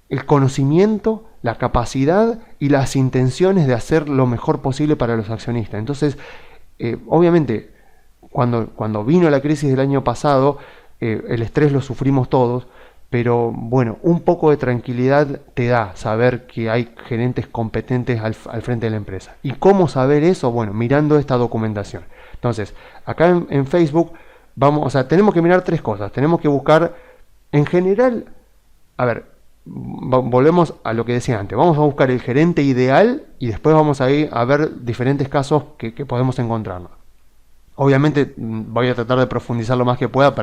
el conocimiento, la capacidad y las intenciones de hacer lo mejor posible para los accionistas. Entonces, obviamente, cuando vino la crisis del año pasado, el estrés lo sufrimos todos, pero bueno, un poco de tranquilidad te da saber que hay gerentes competentes al frente de la empresa. ¿Y cómo saber eso? Bueno, mirando esta documentación. Entonces, acá en Facebook, tenemos que mirar tres cosas. Tenemos que buscar, en general, a ver, volvemos a lo que decía antes. Vamos a buscar el gerente ideal y después vamos a ir a ver diferentes casos que podemos encontrarnos. Obviamente voy a tratar de profundizar lo más que pueda,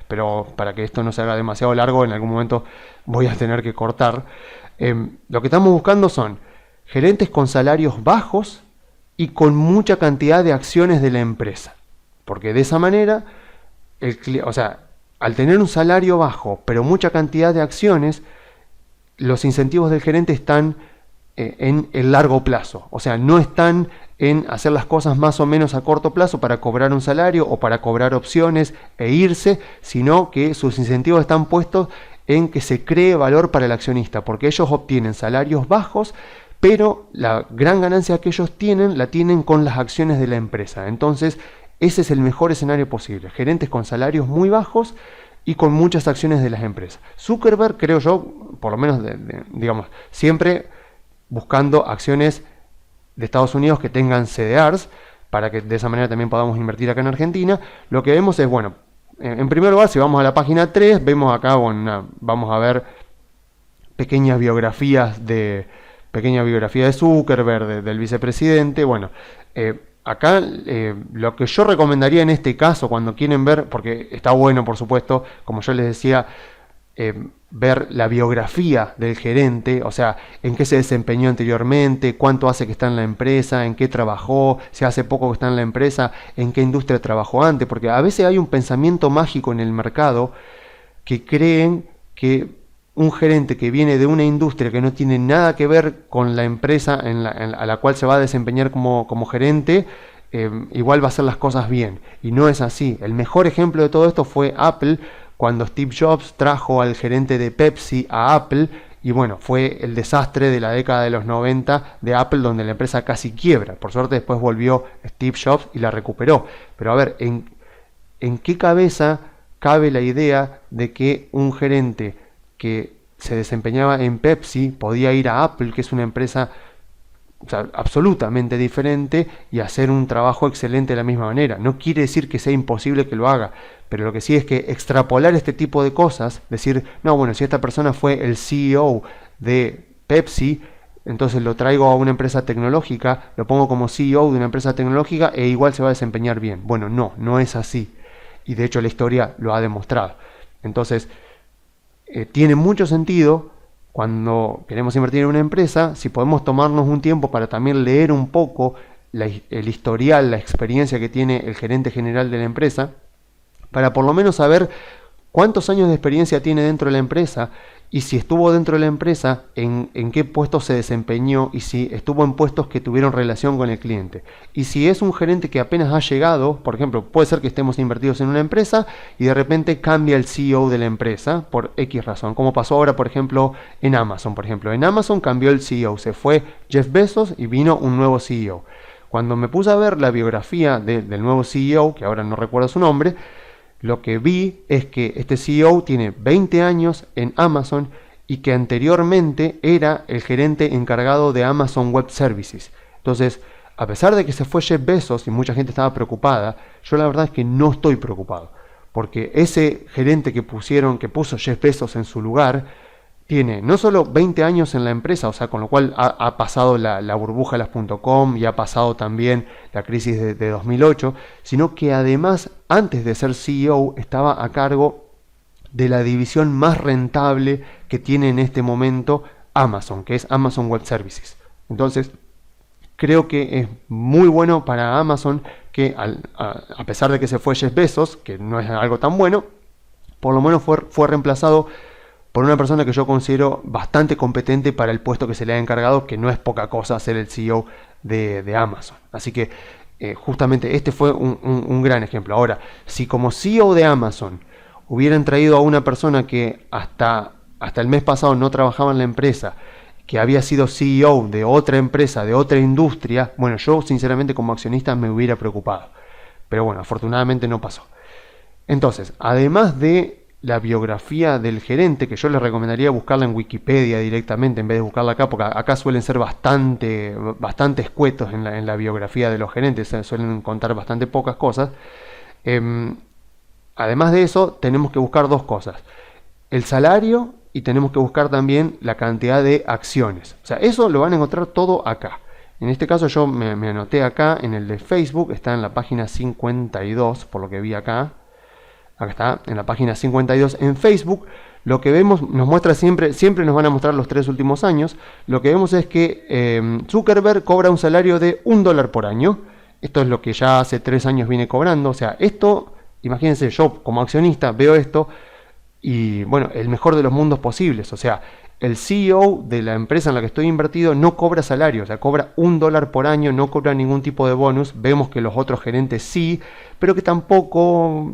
pero para que esto no se haga demasiado largo, en algún momento voy a tener que cortar. Lo que estamos buscando son gerentes con salarios bajos y con mucha cantidad de acciones de la empresa. Porque de esa manera, al tener un salario bajo, pero mucha cantidad de acciones, los incentivos del gerente están en el largo plazo. O sea, no están en hacer las cosas más o menos a corto plazo para cobrar un salario o para cobrar opciones e irse, sino que sus incentivos están puestos en que se cree valor para el accionista, porque ellos obtienen salarios bajos, pero la gran ganancia que ellos tienen la tienen con las acciones de la empresa. Entonces, ese es el mejor escenario posible. Gerentes con salarios muy bajos y con muchas acciones de las empresas. Zuckerberg, creo yo, por lo menos, digamos, siempre buscando acciones de Estados Unidos que tengan CDRs, para que de esa manera también podamos invertir acá en Argentina. Lo que vemos es, bueno, en primer lugar, si vamos a la página 3, vemos acá, bueno, vamos a ver pequeña biografía de Zuckerberg, del vicepresidente. Bueno, acá lo que yo recomendaría en este caso, cuando quieren ver, porque está bueno, por supuesto, como yo les decía, ver la biografía del gerente, o sea, en qué se desempeñó anteriormente, cuánto hace que está en la empresa, en qué trabajó, si hace poco que está en la empresa, en qué industria trabajó antes, porque a veces hay un pensamiento mágico en el mercado que creen que un gerente que viene de una industria que no tiene nada que ver con la empresa a la cual se va a desempeñar como gerente, igual va a hacer las cosas bien. Y no es así. El mejor ejemplo de todo esto fue Apple, cuando Steve Jobs trajo al gerente de Pepsi a Apple, y bueno, fue el desastre de la década de los 90 de Apple, donde la empresa casi quiebra. Por suerte después volvió Steve Jobs y la recuperó. Pero a ver, ¿en qué cabeza cabe la idea de que un gerente que se desempeñaba en Pepsi podía ir a Apple, que es una empresa, o sea, absolutamente diferente, y hacer un trabajo excelente de la misma manera? No quiere decir que sea imposible que lo haga, pero lo que sí es que extrapolar este tipo de cosas, decir, no, bueno, si esta persona fue el CEO de Pepsi, entonces lo traigo a una empresa tecnológica, lo pongo como CEO de una empresa tecnológica e igual se va a desempeñar bien. Bueno, no es así. Y de hecho la historia lo ha demostrado. Entonces, tiene mucho sentido cuando queremos invertir en una empresa, si podemos tomarnos un tiempo para también leer un poco el historial, la experiencia que tiene el gerente general de la empresa, para por lo menos saber cuántos años de experiencia tiene dentro de la empresa, y si estuvo dentro de la empresa, en qué puestos se desempeñó, y si estuvo en puestos que tuvieron relación con el cliente. Y si es un gerente que apenas ha llegado, por ejemplo, puede ser que estemos invertidos en una empresa y de repente cambia el CEO de la empresa por X razón, como pasó ahora, por ejemplo, en Amazon. Por ejemplo, en Amazon cambió el CEO, se fue Jeff Bezos y vino un nuevo CEO. Cuando me puse a ver la biografía del nuevo CEO, que ahora no recuerdo su nombre, lo que vi es que este CEO tiene 20 años en Amazon y que anteriormente era el gerente encargado de Amazon Web Services. Entonces, a pesar de que se fue Jeff Bezos y mucha gente estaba preocupada, yo la verdad es que no estoy preocupado, porque ese gerente que puso Jeff Bezos en su lugar, tiene no solo 20 años en la empresa, o sea, con lo cual ha pasado la burbuja de las .com y ha pasado también la crisis de 2008, sino que además, antes de ser CEO, estaba a cargo de la división más rentable que tiene en este momento Amazon, que es Amazon Web Services. Entonces, creo que es muy bueno para Amazon que, a pesar de que se fue Jeff Bezos, que no es algo tan bueno, por lo menos fue reemplazado por una persona que yo considero bastante competente para el puesto que se le ha encargado, que no es poca cosa ser el CEO de Amazon. Así que justamente este fue un gran ejemplo. Ahora, si como CEO de Amazon hubieran traído a una persona que hasta el mes pasado no trabajaba en la empresa, que había sido CEO de otra empresa, de otra industria, bueno, yo sinceramente como accionista me hubiera preocupado. Pero bueno, afortunadamente no pasó. Entonces, además de la biografía del gerente, que yo les recomendaría buscarla en Wikipedia directamente en vez de buscarla acá, porque acá suelen ser bastante escuetos en la biografía de los gerentes, suelen contar bastante pocas cosas. Además de eso, tenemos que buscar dos cosas: el salario, y tenemos que buscar también la cantidad de acciones. O sea, eso lo van a encontrar todo acá. En este caso yo me anoté acá en el de Facebook, está en la página 52, por lo que vi acá. Acá está, en la página 52 en Facebook. Lo que vemos, nos muestra siempre nos van a mostrar los 3 últimos años. Lo que vemos es que Zuckerberg cobra un salario de $1 por año. Esto es lo que ya hace 3 años viene cobrando. O sea, esto, imagínense, yo como accionista veo esto y bueno, el mejor de los mundos posibles. O sea, el CEO de la empresa en la que estoy invertido no cobra salario, o sea, cobra $1 por año, no cobra ningún tipo de bonus. Vemos que los otros gerentes sí, pero que tampoco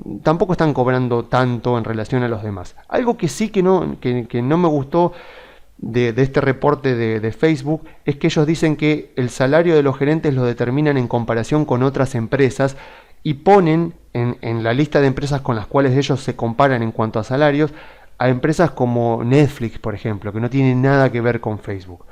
están cobrando tanto en relación a los demás. Algo que sí que no me gustó de este reporte de Facebook es que ellos dicen que el salario de los gerentes lo determinan en comparación con otras empresas y ponen en la lista de empresas con las cuales ellos se comparan en cuanto a salarios a empresas como Netflix, por ejemplo, que no tienen nada que ver con Facebook.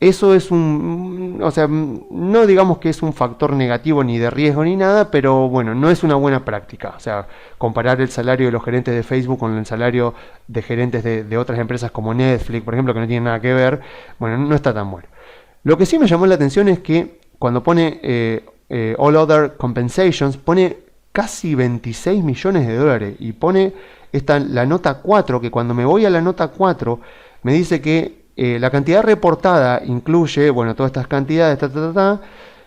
Eso es o sea, no digamos que es un factor negativo ni de riesgo ni nada, pero bueno, no es una buena práctica. O sea, comparar el salario de los gerentes de Facebook con el salario de gerentes de otras empresas como Netflix, por ejemplo, que no tienen nada que ver, bueno, no está tan bueno. Lo que sí me llamó la atención es que cuando pone All Other Compensations, pone casi 26 millones de dólares y pone la nota 4, que cuando me voy a la nota 4 me dice que la cantidad reportada incluye, bueno, todas estas cantidades,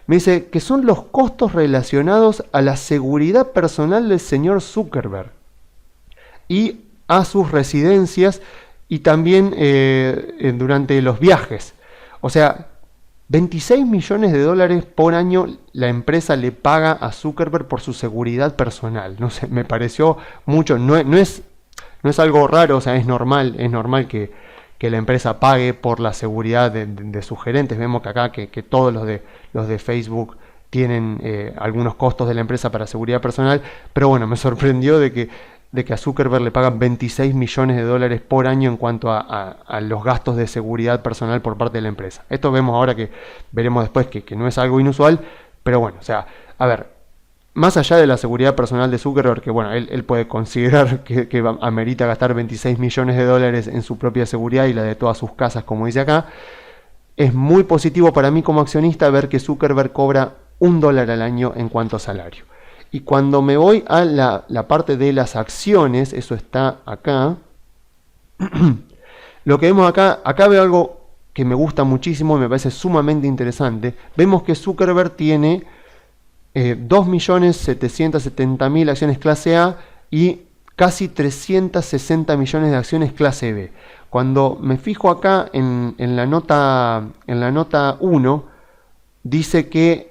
me dice que son los costos relacionados a la seguridad personal del señor Zuckerberg y a sus residencias y también durante los viajes. O sea, 26 millones de dólares por año la empresa le paga a Zuckerberg por su seguridad personal. No sé, me pareció mucho. No es algo raro, o sea, es normal que la empresa pague por la seguridad de sus gerentes. Vemos que acá que todos los de Facebook tienen algunos costos de la empresa para seguridad personal, pero bueno, me sorprendió de que a Zuckerberg le pagan 26 millones de dólares por año en cuanto a los gastos de seguridad personal por parte de la empresa. Esto vemos ahora veremos después que no es algo inusual, pero bueno, o sea, a ver, más allá de la seguridad personal de Zuckerberg, que bueno, él puede considerar que amerita gastar 26 millones de dólares en su propia seguridad y la de todas sus casas, como dice acá, es muy positivo para mí como accionista ver que Zuckerberg cobra $1 al año en cuanto a salario. Y cuando me voy a la parte de las acciones, eso está acá, lo que vemos acá veo algo que me gusta muchísimo y me parece sumamente interesante. Vemos que Zuckerberg tiene 2.770.000 acciones clase A y casi 360 millones de acciones clase B. Cuando me fijo acá en la nota 1, dice que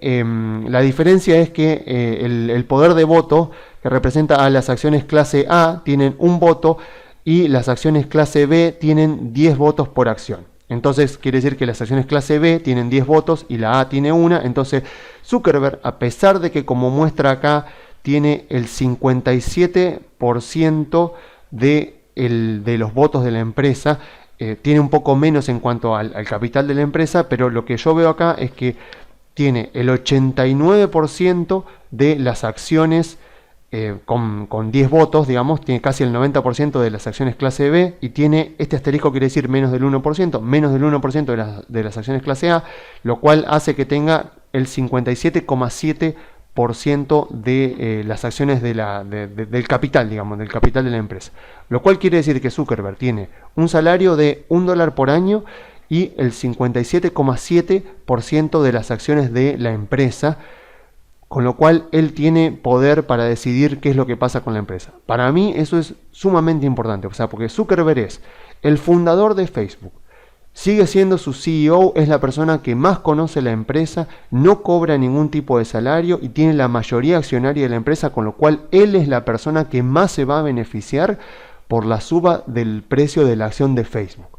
la diferencia es que el poder de voto que representa a las acciones clase A tienen un voto y las acciones clase B tienen 10 votos por acción. Entonces quiere decir que las acciones clase B tienen 10 votos y la A tiene una. Entonces Zuckerberg, a pesar de que como muestra acá tiene el 57% de los votos de la empresa, tiene un poco menos en cuanto al capital de la empresa, pero lo que yo veo acá es que tiene el 89% de las acciones con 10 votos, digamos, tiene casi el 90% de las acciones clase B y tiene, este asterisco quiere decir menos del 1% de las acciones clase A, lo cual hace que tenga el 57,7% de las acciones del capital, digamos, del capital de la empresa. Lo cual quiere decir que Zuckerberg tiene un salario de $1 por año y el 57,7% de las acciones de la empresa, con lo cual él tiene poder para decidir qué es lo que pasa con la empresa. Para mí eso es sumamente importante, o sea, porque Zuckerberg es el fundador de Facebook, sigue siendo su CEO, es la persona que más conoce la empresa, no cobra ningún tipo de salario y tiene la mayoría accionaria de la empresa, con lo cual él es la persona que más se va a beneficiar por la suba del precio de la acción de Facebook.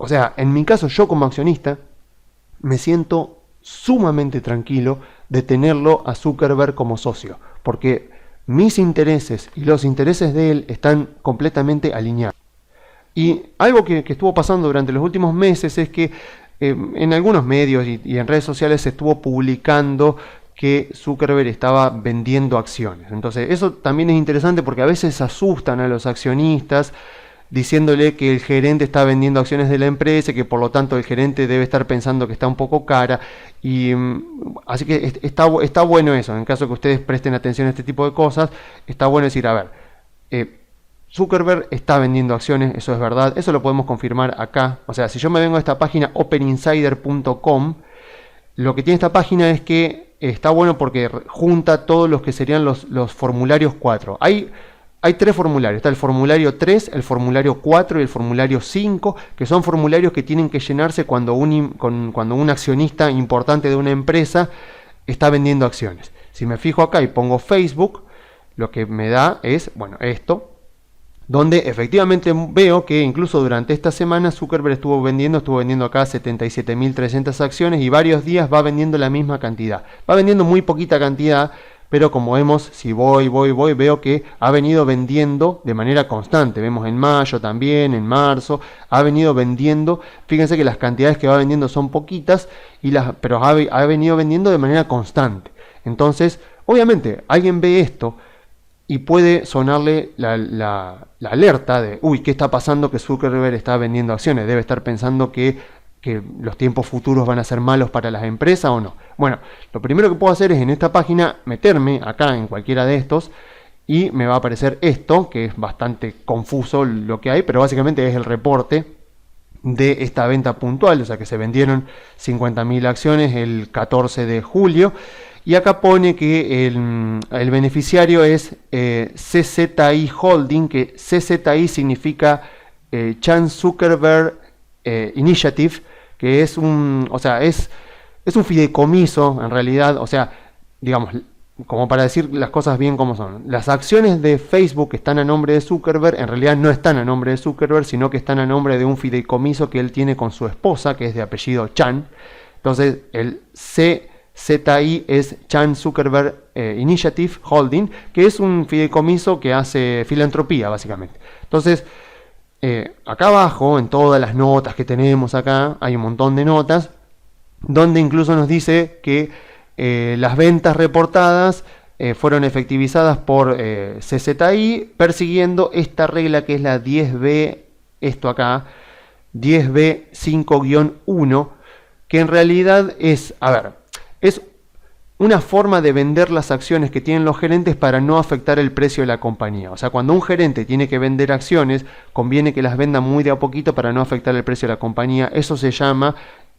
O sea, en mi caso, yo como accionista, me siento sumamente tranquilo de tenerlo a Zuckerberg como socio, porque mis intereses y los intereses de él están completamente alineados. Y algo que estuvo pasando durante los últimos meses es que en algunos medios y en redes sociales se estuvo publicando que Zuckerberg estaba vendiendo acciones. Entonces, eso también es interesante porque a veces asustan a los accionistas, diciéndole que el gerente está vendiendo acciones de la empresa, que por lo tanto el gerente debe estar pensando que está un poco cara. Y así que está bueno eso, en caso que ustedes presten atención a este tipo de cosas, está bueno decir, a ver, Zuckerberg está vendiendo acciones, eso es verdad, eso lo podemos confirmar acá. O sea, si yo me vengo a esta página openinsider.com, lo que tiene esta página es que está bueno porque junta todos los que serían los formularios 4. Hay 3 formularios, está el formulario 3, el formulario 4 y el formulario 5, que son formularios que tienen que llenarse cuando un accionista importante de una empresa está vendiendo acciones. Si me fijo acá y pongo Facebook, lo que me da es, bueno, esto, donde efectivamente veo que incluso durante esta semana Zuckerberg estuvo vendiendo acá 77.300 acciones y varios días va vendiendo la misma cantidad. Va vendiendo muy poquita cantidad, pero como vemos, si voy, veo que ha venido vendiendo de manera constante. Vemos en mayo también, en marzo, ha venido vendiendo. Fíjense que las cantidades que va vendiendo son poquitas, pero ha venido vendiendo de manera constante. Entonces, obviamente, alguien ve esto y puede sonarle la alerta de, uy, ¿qué está pasando que Zuckerberg está vendiendo acciones? Debe estar pensando que los tiempos futuros van a ser malos para las empresas o no. Bueno, lo primero que puedo hacer es en esta página meterme acá en cualquiera de estos y me va a aparecer esto, que es bastante confuso lo que hay, pero básicamente es el reporte de esta venta puntual, o sea que se vendieron 50.000 acciones el 14 de julio. Y acá pone que el beneficiario es CZI Holding, que CZI significa Chan Zuckerberg Initiative, que es un fideicomiso en realidad, o sea, digamos, como para decir las cosas bien como son. Las acciones de Facebook que están a nombre de Zuckerberg, en realidad no están a nombre de Zuckerberg, sino que están a nombre de un fideicomiso que él tiene con su esposa, que es de apellido Chan. Entonces, el CZI es Chan Zuckerberg Initiative Holding, que es un fideicomiso que hace filantropía, básicamente. Entonces, acá abajo, en todas las notas que tenemos acá, hay un montón de notas, donde incluso nos dice que las ventas reportadas fueron efectivizadas por CZI, persiguiendo esta regla que es la 10B, esto acá, 10B 5-1, que en realidad es, es una forma de vender las acciones que tienen los gerentes para no afectar el precio de la compañía. O sea, cuando un gerente tiene que vender acciones, conviene que las venda muy de a poquito para no afectar el precio de la compañía. Eso se llama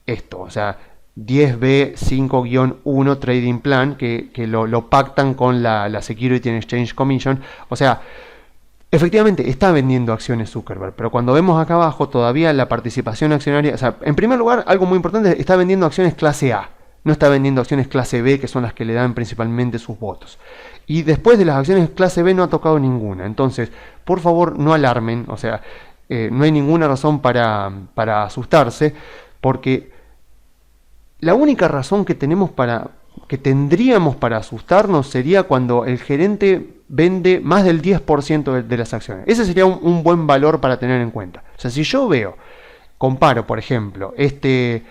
esto, o sea, 10B 5-1 Trading Plan, que lo pactan con la Security and Exchange Commission. O sea, efectivamente está vendiendo acciones Zuckerberg, pero cuando vemos acá abajo todavía la participación accionaria, o sea, en primer lugar, algo muy importante, está vendiendo acciones clase A. No está vendiendo acciones clase B, que son las que le dan principalmente sus votos. Y después de las acciones clase B no ha tocado ninguna. Entonces, por favor, no alarmen. O sea, no hay ninguna razón para asustarse, porque la única razón que tendríamos para asustarnos sería cuando el gerente vende más del 10% de las acciones. Ese sería un buen valor para tener en cuenta. O sea, si yo comparo, por ejemplo, este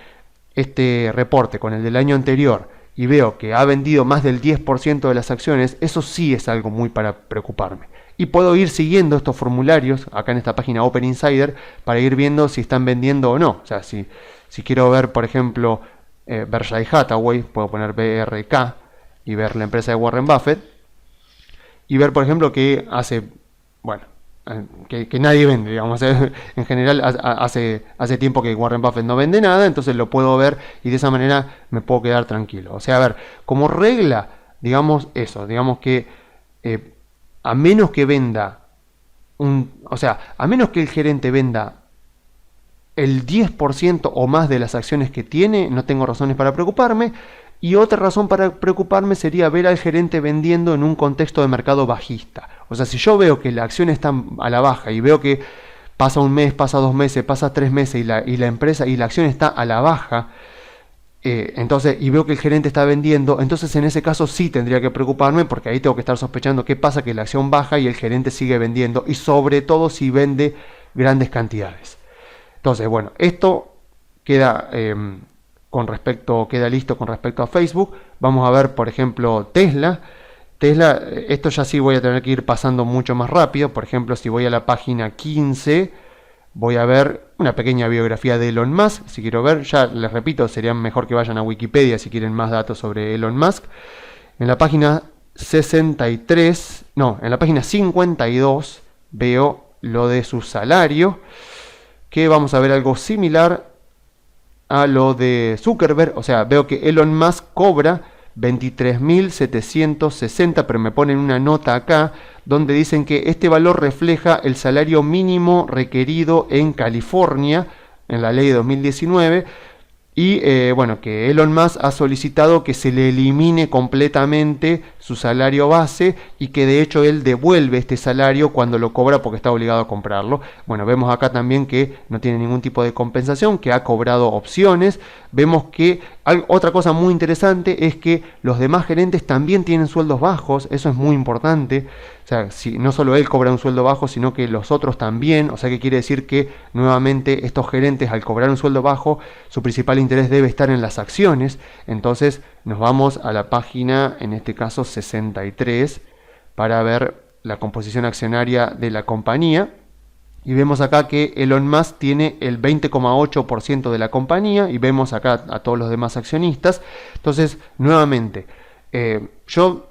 reporte con el del año anterior y veo que ha vendido más del 10% de las acciones, eso sí es algo muy para preocuparme. Y puedo ir siguiendo estos formularios acá en esta página Open Insider para ir viendo si están vendiendo o no. O sea, si quiero ver, por ejemplo, Berkshire Hathaway, puedo poner BRK y ver la empresa de Warren Buffett y ver, por ejemplo, que hace, bueno, que nadie vende, digamos. En general hace tiempo que Warren Buffett no vende nada, entonces lo puedo ver y de esa manera me puedo quedar tranquilo. O sea, a ver, como regla, digamos eso, digamos que a menos que venda a menos que el gerente venda el 10% o más de las acciones que tiene, no tengo razones para preocuparme. Y otra razón para preocuparme sería ver al gerente vendiendo en un contexto de mercado bajista. O sea, si yo veo que la acción está a la baja y veo que pasa un mes, pasa 2 meses, pasa 3 meses y la empresa y la acción está a la baja, entonces, y veo que el gerente está vendiendo, entonces en ese caso sí tendría que preocuparme, porque ahí tengo que estar sospechando qué pasa, que la acción baja y el gerente sigue vendiendo, y sobre todo si vende grandes cantidades. Entonces, bueno, esto queda listo con respecto a Facebook. Vamos a ver, por ejemplo, Tesla, esto ya sí voy a tener que ir pasando mucho más rápido. Por ejemplo, si voy a la página 15, voy a ver una pequeña biografía de Elon Musk. Si quiero ver, ya les repito, sería mejor que vayan a Wikipedia si quieren más datos sobre Elon Musk. En la página 52 veo lo de su salario, que vamos a ver algo similar a lo de Zuckerberg. O sea, veo que Elon Musk cobra 23.760, pero me ponen una nota acá donde dicen que este valor refleja el salario mínimo requerido en California en la ley de 2019 y bueno, que Elon Musk ha solicitado que se le elimine completamente su salario base y que de hecho él devuelve este salario cuando lo cobra porque está obligado a comprarlo. Bueno, vemos acá también que no tiene ningún tipo de compensación, que ha cobrado opciones. Vemos que otra cosa muy interesante es que los demás gerentes también tienen sueldos bajos, eso es muy importante. O sea, si no solo él cobra un sueldo bajo, sino que los otros también. O sea, que quiere decir que nuevamente estos gerentes, al cobrar un sueldo bajo, su principal interés debe estar en las acciones. Entonces nos vamos a la página, en este caso 63, para ver la composición accionaria de la compañía. Y vemos acá que Elon Musk tiene el 20,8% de la compañía y vemos acá a todos los demás accionistas. Entonces, nuevamente, yo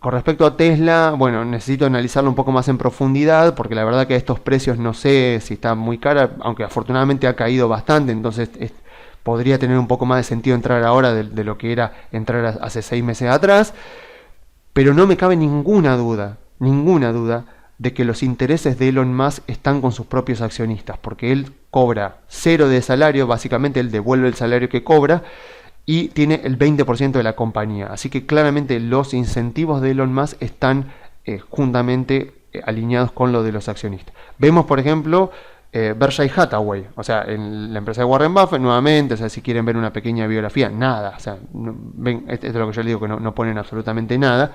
con respecto a Tesla, bueno, necesito analizarlo un poco más en profundidad porque la verdad que a estos precios no sé si está muy cara, aunque afortunadamente ha caído bastante, entonces podría tener un poco más de sentido entrar ahora de lo que era entrar hace 6 meses atrás. Pero no me cabe ninguna duda de que los intereses de Elon Musk están con sus propios accionistas, porque él cobra 0 de salario, básicamente él devuelve el salario que cobra y tiene el 20% de la compañía. Así que claramente los incentivos de Elon Musk están juntamente alineados con lo de los accionistas. Vemos, por ejemplo, Berkshire Hathaway, o sea, en la empresa de Warren Buffett, nuevamente, o sea, si quieren ver una pequeña biografía, nada, o sea, ven, esto es lo que yo les digo, que no ponen absolutamente nada.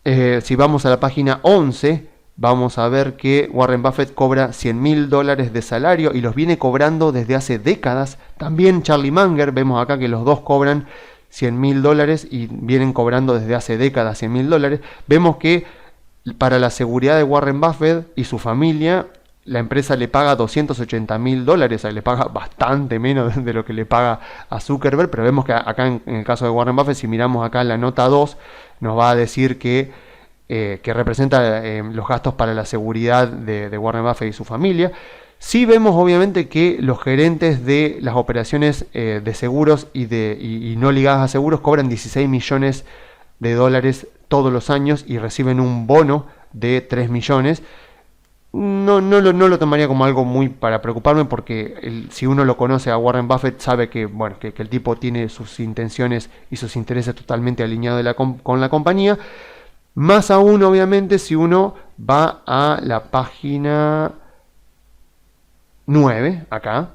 Si vamos a la página 11, vamos a ver que Warren Buffett cobra $100.000 de salario y los viene cobrando desde hace décadas. También Charlie Munger, vemos acá que los dos cobran $100.000 y vienen cobrando desde hace décadas $100.000. Vemos que para la seguridad de Warren Buffett y su familia, la empresa le paga $280.000, o sea, le paga bastante menos de lo que le paga a Zuckerberg, pero vemos que acá en el caso de Warren Buffett, si miramos acá en la nota 2, nos va a decir que representa los gastos para la seguridad de Warren Buffett y su familia. Sí vemos obviamente que los gerentes de las operaciones de seguros y no ligadas a seguros cobran $16 millones todos los años y reciben un bono de 3 millones. No lo tomaría como algo muy para preocuparme porque si uno lo conoce a Warren Buffett sabe que, bueno, que el tipo tiene sus intenciones y sus intereses totalmente alineados con la compañía. Más aún, obviamente, si uno va a la página 9, acá,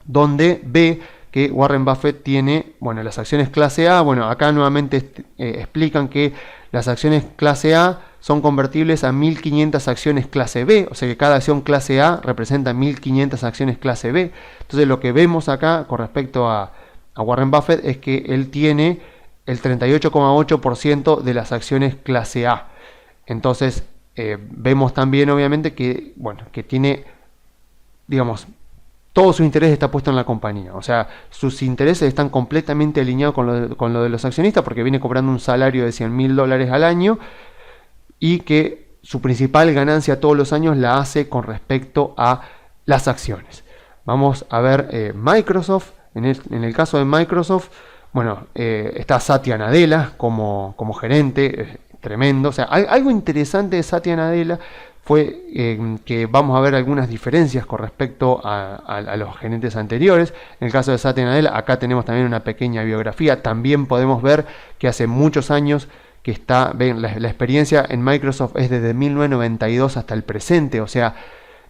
donde ve que Warren Buffett tiene, bueno, las acciones clase A. Bueno, acá nuevamente explican que las acciones clase A son convertibles a 1.500 acciones clase B, o sea que cada acción clase A representa 1.500 acciones clase B. Entonces lo que vemos acá con respecto a Warren Buffett es que él tiene el 38,8% de las acciones clase A. Entonces vemos también obviamente que, bueno, que tiene, digamos, todo su interés está puesto en la compañía. O sea, sus intereses están completamente alineados con lo de los accionistas porque viene cobrando un salario de $100.000 al año y que su principal ganancia todos los años la hace con respecto a las acciones. Vamos a ver Microsoft. En el caso de Microsoft, bueno, está Satya Nadella como gerente, tremendo. O sea, algo interesante de Satya Nadella fue que vamos a ver algunas diferencias con respecto a los gerentes anteriores. En el caso de Satya Nadella, acá tenemos también una pequeña biografía. También podemos ver que hace muchos años que está, ven, la experiencia en Microsoft es desde 1992 hasta el presente, o sea,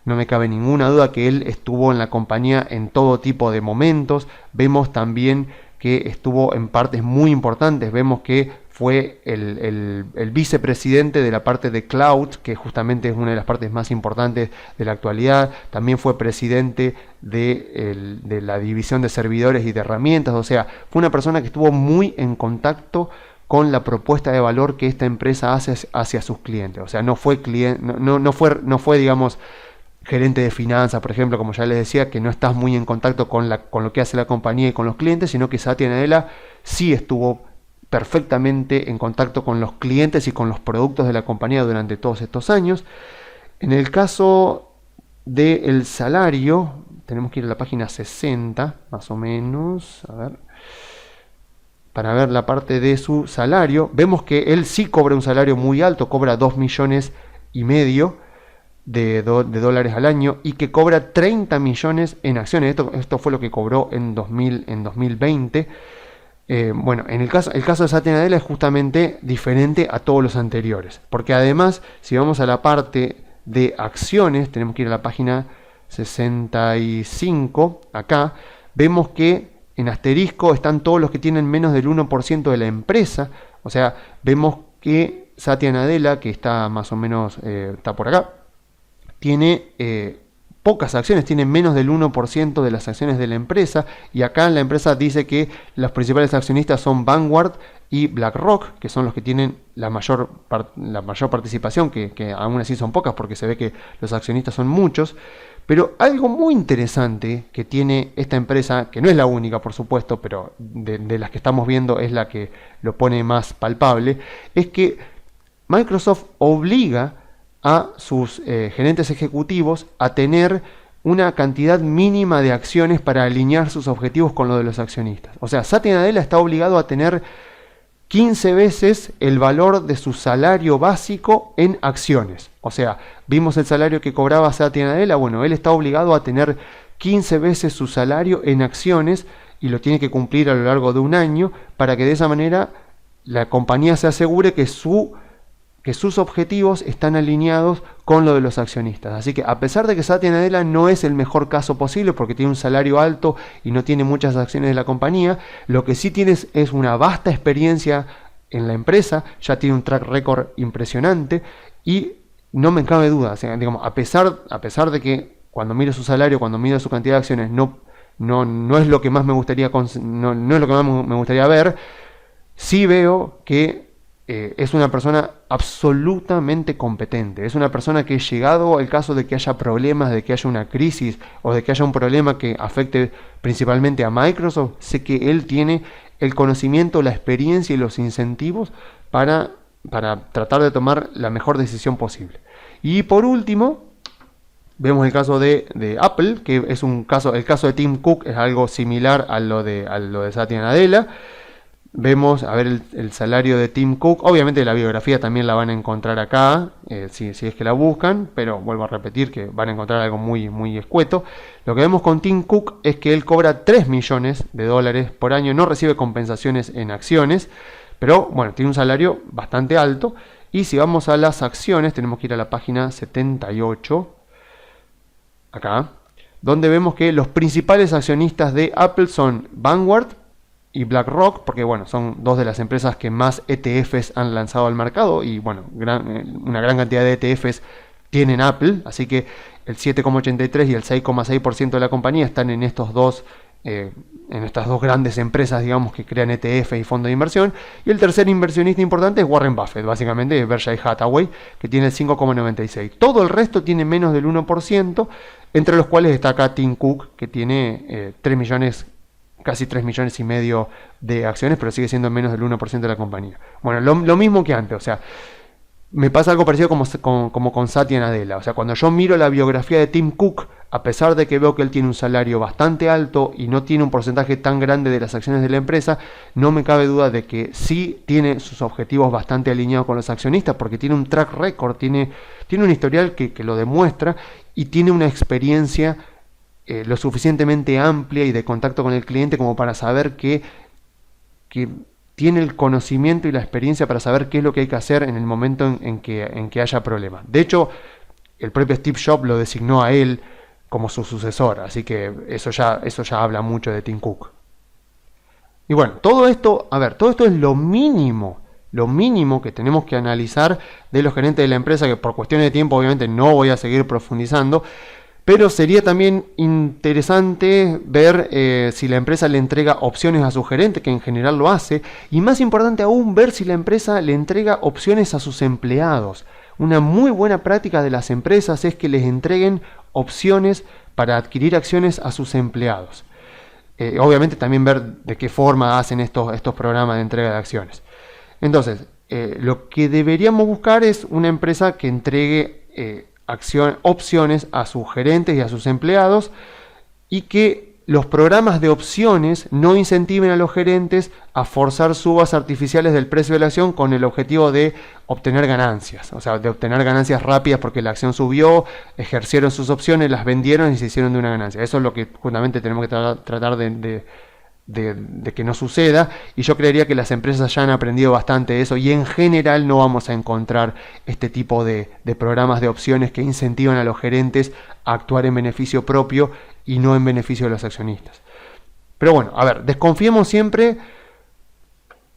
no me cabe ninguna duda que él estuvo en la compañía en todo tipo de momentos. Vemos también que estuvo en partes muy importantes, vemos que fue el vicepresidente de la parte de Cloud, que justamente es una de las partes más importantes de la actualidad. También fue presidente de la división de servidores y de herramientas. O sea, fue una persona que estuvo muy en contacto con la propuesta de valor que esta empresa hace hacia sus clientes. O sea, no fue digamos, gerente de finanzas, por ejemplo, como ya les decía, que no estás muy en contacto con lo que hace la compañía y con los clientes, sino que Satya Nadella sí estuvo perfectamente en contacto con los clientes y con los productos de la compañía durante todos estos años. En el caso del salario, tenemos que ir a la página 60, más o menos, a ver, para ver la parte de su salario. Vemos que él sí cobra un salario muy alto, cobra 2,5 millones de dólares al año y que cobra 30 millones en acciones. Esto fue lo que cobró en 2020. Bueno, en el caso de Satya Nadella es justamente diferente a todos los anteriores, porque además, si vamos a la parte de acciones, tenemos que ir a la página 65, acá, vemos que en asterisco están todos los que tienen menos del 1% de la empresa, o sea, vemos que Satya Nadella, que está más o menos, está por acá, tiene pocas acciones, tiene menos del 1% de las acciones de la empresa, y acá en la empresa dice que los principales accionistas son Vanguard y BlackRock, que son los que tienen la mayor participación, que aún así son pocas porque se ve que los accionistas son muchos. Pero algo muy interesante que tiene esta empresa, que no es la única por supuesto, pero de las que estamos viendo es la que lo pone más palpable, es que Microsoft obliga a sus gerentes ejecutivos a tener una cantidad mínima de acciones para alinear sus objetivos con lo de los accionistas. O sea, Satya Nadella está obligado a tener 15 veces el valor de su salario básico en acciones. O sea, vimos el salario que cobraba Satya Nadella, bueno, él está obligado a tener 15 veces su salario en acciones y lo tiene que cumplir a lo largo de un año para que de esa manera la compañía se asegure que sus objetivos están alineados con lo de los accionistas. Así que a pesar de que Satya Nadella no es el mejor caso posible porque tiene un salario alto y no tiene muchas acciones de la compañía, lo que sí tiene es una vasta experiencia en la empresa, ya tiene un track record impresionante y no me cabe duda, o sea, digamos, a pesar de que cuando miro su salario, cuando miro su cantidad de acciones, no es lo que más me gustaría no es lo que más me gustaría ver, sí veo que es una persona absolutamente competente. Es una persona que, llegado el caso de que haya problemas, de que haya una crisis o de que haya un problema que afecte principalmente a Microsoft, sé que él tiene el conocimiento, la experiencia y los incentivos para tratar de tomar la mejor decisión posible. Y por último, vemos el caso de Apple, que es el caso de Tim Cook es algo similar a lo de Satya Nadella. Vemos, a ver, el salario de Tim Cook. Obviamente la biografía también la van a encontrar acá, si es que la buscan, pero vuelvo a repetir que van a encontrar algo muy, muy escueto. Lo que vemos con Tim Cook es que él cobra $3 millones por año, no recibe compensaciones en acciones, pero bueno, tiene un salario bastante alto. Y si vamos a las acciones, tenemos que ir a la página 78, acá, donde vemos que los principales accionistas de Apple son Vanguard y BlackRock, porque bueno, son dos de las empresas que más ETFs han lanzado al mercado y bueno, una gran cantidad de ETFs tienen Apple, así que el 7,83 y el 6,6% de la compañía están en estas dos grandes empresas, digamos, que crean ETF y fondos de inversión. Y el tercer inversionista importante es Warren Buffett, básicamente es Berkshire Hathaway, que tiene el 5,96. Todo el resto tiene menos del 1%, entre los cuales está acá Tim Cook, que tiene 3 millones, casi 3 millones y medio de acciones, pero sigue siendo menos del 1% de la compañía. Bueno, lo mismo que antes, o sea, me pasa algo parecido como con Satya Nadella. O sea, cuando yo miro la biografía de Tim Cook, a pesar de que veo que él tiene un salario bastante alto y no tiene un porcentaje tan grande de las acciones de la empresa, no me cabe duda de que sí tiene sus objetivos bastante alineados con los accionistas, porque tiene un track record, tiene un historial que lo demuestra y tiene una experiencia lo suficientemente amplia y de contacto con el cliente como para saber que tiene el conocimiento y la experiencia para saber qué es lo que hay que hacer en el momento en que haya problemas. De hecho, el propio Steve Jobs lo designó a él como su sucesor, así que eso ya habla mucho de Tim Cook. Y bueno, todo esto es lo mínimo que tenemos que analizar de los gerentes de la empresa, que por cuestiones de tiempo obviamente no voy a seguir profundizando. Pero sería también interesante ver si la empresa le entrega opciones a su gerente, que en general lo hace, y más importante aún, ver si la empresa le entrega opciones a sus empleados. Una muy buena práctica de las empresas es que les entreguen opciones para adquirir acciones a sus empleados. Obviamente también ver de qué forma hacen estos programas de entrega de acciones. Entonces, lo que deberíamos buscar es una empresa que entregue opciones a sus gerentes y a sus empleados, y que los programas de opciones no incentiven a los gerentes a forzar subas artificiales del precio de la acción con el objetivo de obtener ganancias, o sea, de obtener ganancias rápidas porque la acción subió, ejercieron sus opciones, las vendieron y se hicieron de una ganancia. Eso es lo que justamente tenemos que tratar de que no suceda, y yo creería que las empresas ya han aprendido bastante de eso, y en general no vamos a encontrar este tipo de programas de opciones que incentivan a los gerentes a actuar en beneficio propio y no en beneficio de los accionistas. Pero bueno, a ver, desconfiemos siempre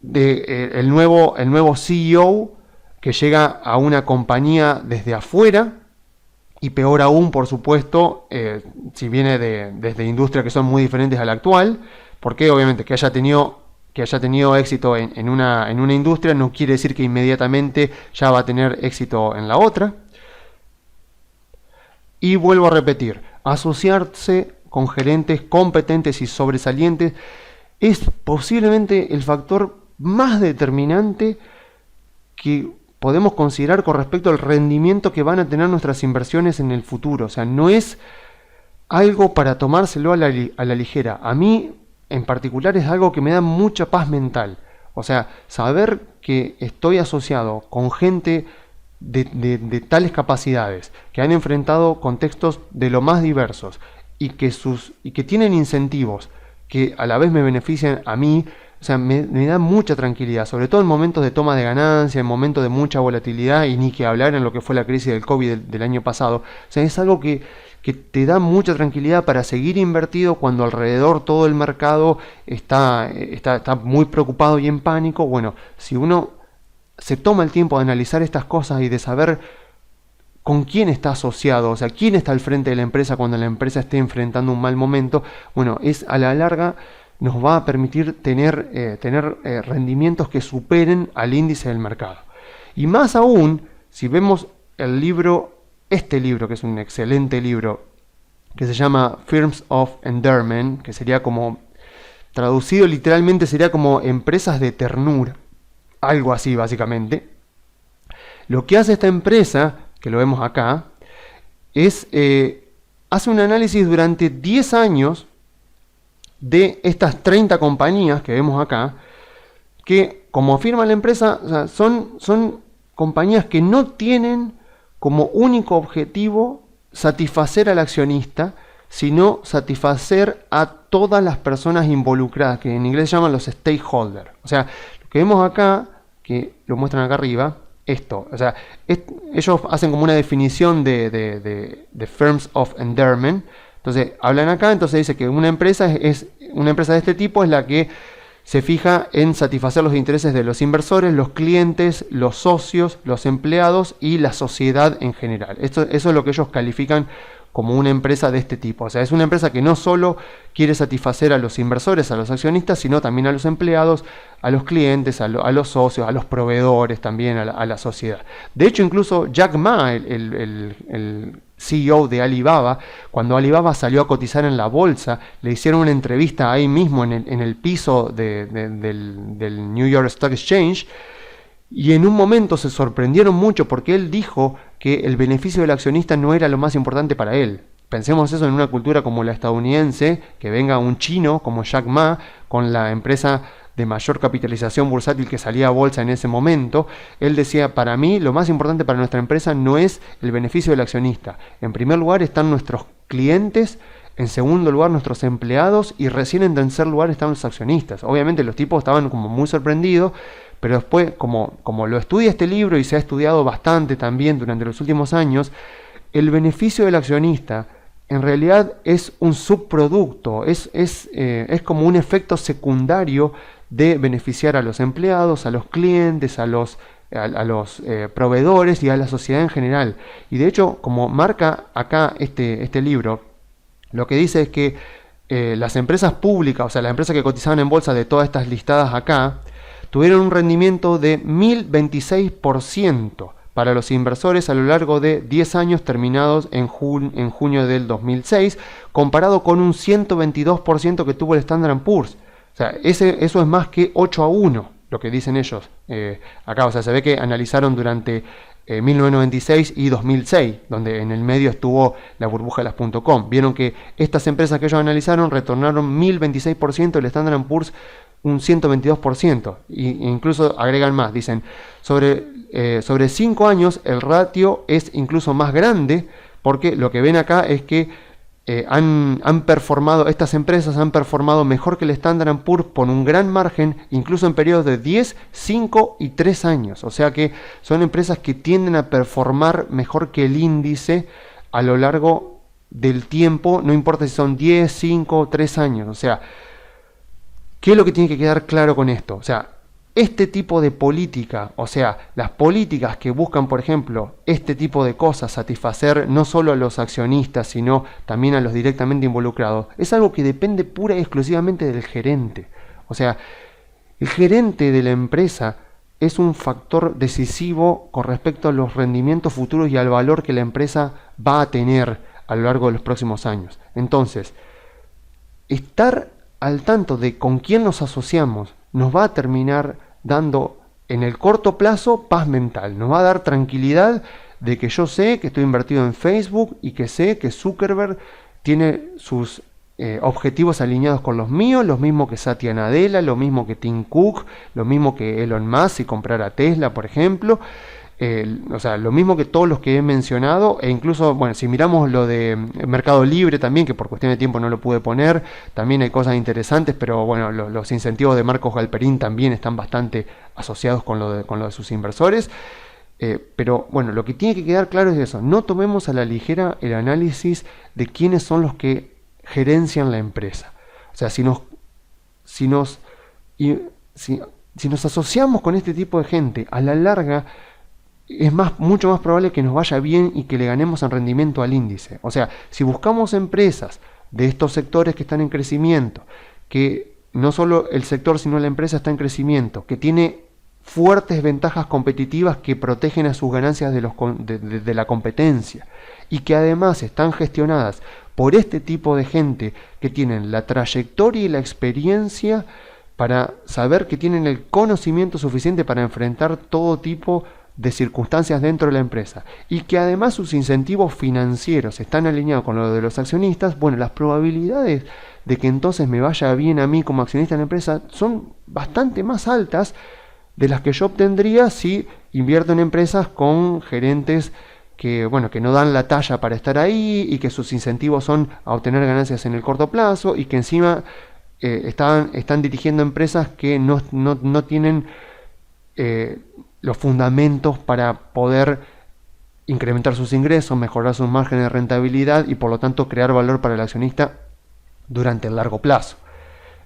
de el nuevo CEO que llega a una compañía desde afuera, y peor aún, por supuesto, si viene desde industrias que son muy diferentes a la actual, porque obviamente que haya tenido éxito en una industria no quiere decir que inmediatamente ya va a tener éxito en la otra. Y vuelvo a repetir, asociarse con gerentes competentes y sobresalientes es posiblemente el factor más determinante que podemos considerar con respecto al rendimiento que van a tener nuestras inversiones en el futuro. O sea, no es algo para tomárselo a la ligera. A mí, en particular, es algo que me da mucha paz mental. O sea, saber que estoy asociado con gente de tales capacidades, que han enfrentado contextos de lo más diversos y que tienen incentivos que a la vez me benefician a mí, o sea, me da mucha tranquilidad, sobre todo en momentos de toma de ganancia, en momentos de mucha volatilidad, y ni que hablar en lo que fue la crisis del COVID del año pasado. O sea, es algo que te da mucha tranquilidad para seguir invertido cuando alrededor todo el mercado está muy preocupado y en pánico. Bueno, si uno se toma el tiempo de analizar estas cosas y de saber con quién está asociado, o sea, quién está al frente de la empresa cuando la empresa esté enfrentando un mal momento, bueno, es a la larga nos va a permitir tener rendimientos que superen al índice del mercado. Y más aún, si vemos este libro, que es un excelente libro, que se llama Firms of Endearment, que sería como, traducido literalmente sería como empresas de ternura, algo así básicamente. Lo que hace esta empresa, que lo vemos acá, es hace un análisis durante 10 años de estas 30 compañías que vemos acá, que, como afirma la empresa, o sea, son compañías que no tienen como único objetivo satisfacer al accionista, sino satisfacer a todas las personas involucradas, que en inglés se llaman los stakeholders. O sea, lo que vemos acá, que lo muestran acá arriba, esto, o sea, ellos hacen como una definición de Firms of Endearment. Entonces, hablan acá, entonces dice que una empresa una empresa de este tipo es la que se fija en satisfacer los intereses de los inversores, los clientes, los socios, los empleados y la sociedad en general. Eso es lo que ellos califican como una empresa de este tipo. O sea, es una empresa que no solo quiere satisfacer a los inversores, a los accionistas, sino también a los empleados, a los clientes, a los socios, a los proveedores, también a la sociedad. De hecho, incluso Jack Ma, el CEO de Alibaba, cuando Alibaba salió a cotizar en la bolsa, le hicieron una entrevista ahí mismo en el piso del New York Stock Exchange, y en un momento se sorprendieron mucho porque él dijo que el beneficio del accionista no era lo más importante para él. Pensemos eso en una cultura como la estadounidense, que venga un chino como Jack Ma, con la empresa de mayor capitalización bursátil que salía a bolsa en ese momento. Él decía, para mí lo más importante para nuestra empresa no es el beneficio del accionista. En primer lugar están nuestros clientes, en segundo lugar nuestros empleados, y recién en tercer lugar están los accionistas. Obviamente los tipos estaban como muy sorprendidos, pero después, como lo estudia este libro y se ha estudiado bastante también durante los últimos años, el beneficio del accionista en realidad es un subproducto, es como un efecto secundario de beneficiar a los empleados, a los clientes, a los proveedores y a la sociedad en general. Y de hecho, como marca acá este libro, lo que dice es que las empresas públicas, o sea, las empresas que cotizaban en bolsa de todas estas listadas acá, tuvieron un rendimiento de 1026% para los inversores a lo largo de 10 años terminados en junio del 2006, comparado con un 122% que tuvo el Standard & Poor's. O sea, eso es más que 8-1, lo que dicen ellos acá. O sea, se ve que analizaron durante 1996 y 2006, donde en el medio estuvo la burbuja de las .com. Vieron que estas empresas que ellos analizaron retornaron 1026%, el Standard & Poor's un 122%, e incluso agregan más, dicen, sobre 5 años el ratio es incluso más grande, porque lo que ven acá es que han performado, estas empresas han performado mejor que el Standard & Poor's por un gran margen, incluso en periodos de 10, 5 y 3 años. O sea que son empresas que tienden a performar mejor que el índice a lo largo del tiempo, no importa si son 10, 5 o 3 años. O sea, ¿qué es lo que tiene que quedar claro con esto? O sea, este tipo de política, o sea, las políticas que buscan, por ejemplo, este tipo de cosas, satisfacer no solo a los accionistas, sino también a los directamente involucrados, es algo que depende pura y exclusivamente del gerente. O sea, el gerente de la empresa es un factor decisivo con respecto a los rendimientos futuros y al valor que la empresa va a tener a lo largo de los próximos años. Entonces, estar al tanto de con quién nos asociamos nos va a terminar dando en el corto plazo paz mental, nos va a dar tranquilidad de que yo sé que estoy invertido en Facebook y que sé que Zuckerberg tiene sus objetivos alineados con los míos, lo mismo que Satya Nadella, lo mismo que Tim Cook, lo mismo que Elon Musk si comprara Tesla, por ejemplo. O sea, lo mismo que todos los que he mencionado, e incluso, bueno, si miramos lo de Mercado Libre también, que por cuestión de tiempo no lo pude poner, también hay cosas interesantes, pero bueno, los incentivos de Marcos Galperín también están bastante asociados con lo de sus inversores. Pero bueno, lo que tiene que quedar claro es eso, no tomemos a la ligera el análisis de quiénes son los que gerencian la empresa. O sea, si nos asociamos con este tipo de gente, a la larga es mucho más probable que nos vaya bien y que le ganemos en rendimiento al índice. O sea, si buscamos empresas de estos sectores que están en crecimiento, que no solo el sector sino la empresa está en crecimiento, que tiene fuertes ventajas competitivas que protegen a sus ganancias de la competencia y que además están gestionadas por este tipo de gente que tienen la trayectoria y la experiencia para saber que tienen el conocimiento suficiente para enfrentar todo tipo de circunstancias dentro de la empresa y que además sus incentivos financieros están alineados con lo de los accionistas, bueno, las probabilidades de que entonces me vaya bien a mí como accionista en la empresa son bastante más altas de las que yo obtendría si invierto en empresas con gerentes que, bueno, que no dan la talla para estar ahí y que sus incentivos son a obtener ganancias en el corto plazo y que encima están dirigiendo empresas que no tienen los fundamentos para poder incrementar sus ingresos, mejorar sus márgenes de rentabilidad y por lo tanto crear valor para el accionista durante el largo plazo.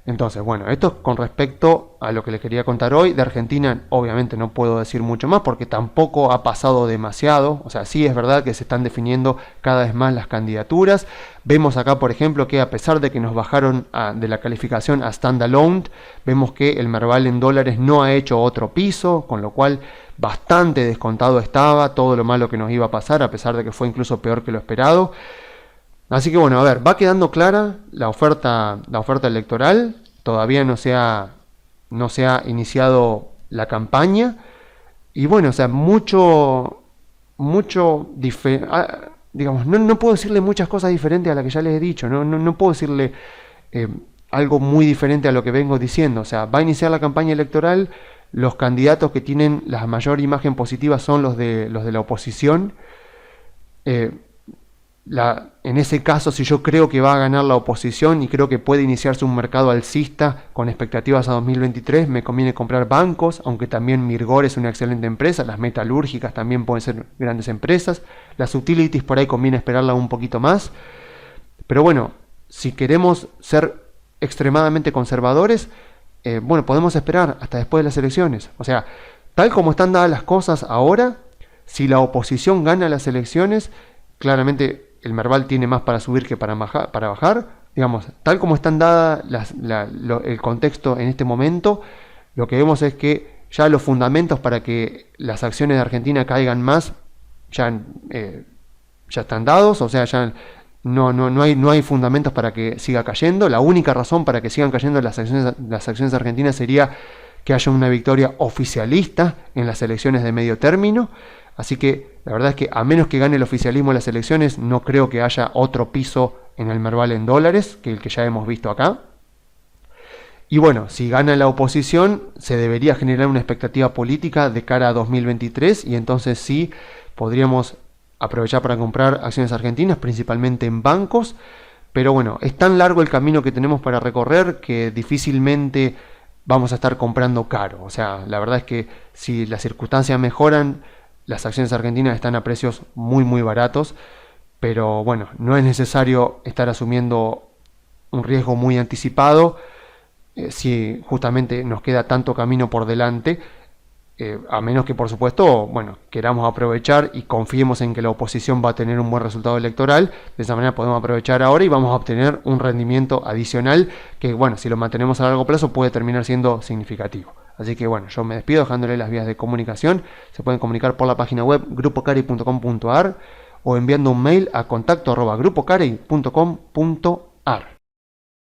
Entonces, bueno, esto es con respecto a lo que les quería contar hoy. De Argentina, obviamente no puedo decir mucho más porque tampoco ha pasado demasiado. O sea, sí es verdad que se están definiendo cada vez más las candidaturas. Vemos acá, por ejemplo, que a pesar de que nos bajaron de la calificación a standalone, vemos que el Merval en dólares no ha hecho otro piso, con lo cual bastante descontado estaba todo lo malo que nos iba a pasar, a pesar de que fue incluso peor que lo esperado. Así que bueno, a ver, va quedando clara la oferta electoral, todavía no se ha iniciado la campaña, y bueno, o sea, digamos, no puedo decirle muchas cosas diferentes a las que ya les he dicho, no puedo decirle algo muy diferente a lo que vengo diciendo. O sea, va a iniciar la campaña electoral, los candidatos que tienen la mayor imagen positiva son los de la oposición. En ese caso, si yo creo que va a ganar la oposición y creo que puede iniciarse un mercado alcista con expectativas a 2023, me conviene comprar bancos, aunque también Mirgor es una excelente empresa, las metalúrgicas también pueden ser grandes empresas, las utilities por ahí conviene esperarla un poquito más. Pero bueno, si queremos ser extremadamente conservadores, bueno, podemos esperar hasta después de las elecciones. O sea, tal como están dadas las cosas ahora, si la oposición gana las elecciones, claramente el Merval tiene más para subir que para bajar. Digamos, tal como están dadas el contexto en este momento, lo que vemos es que ya los fundamentos para que las acciones de Argentina caigan más ya están dados. O sea, ya no hay fundamentos para que siga cayendo. La única razón para que sigan cayendo las acciones argentinas sería que haya una victoria oficialista en las elecciones de medio término. Así que la verdad es que a menos que gane el oficialismo en las elecciones, no creo que haya otro piso en el Merval en dólares que el que ya hemos visto acá. Y bueno, si gana la oposición, se debería generar una expectativa política de cara a 2023 y entonces sí podríamos aprovechar para comprar acciones argentinas, principalmente en bancos. pero bueno, es tan largo el camino que tenemos para recorrer que difícilmente vamos a estar comprando caro. O sea, la verdad es que si las circunstancias mejoran, las acciones argentinas están a precios muy baratos, pero bueno, no es necesario estar asumiendo un riesgo muy anticipado si justamente nos queda tanto camino por delante, a menos que por supuesto, bueno, queramos aprovechar y confiemos en que la oposición va a tener un buen resultado electoral. De esa manera podemos aprovechar ahora y vamos a obtener un rendimiento adicional que, bueno, si lo mantenemos a largo plazo puede terminar siendo significativo. Así que bueno, yo me despido dejándole las vías de comunicación. Se pueden comunicar por la página web grupocarey.com.ar o enviando un mail a contacto@grupocarey.com.ar.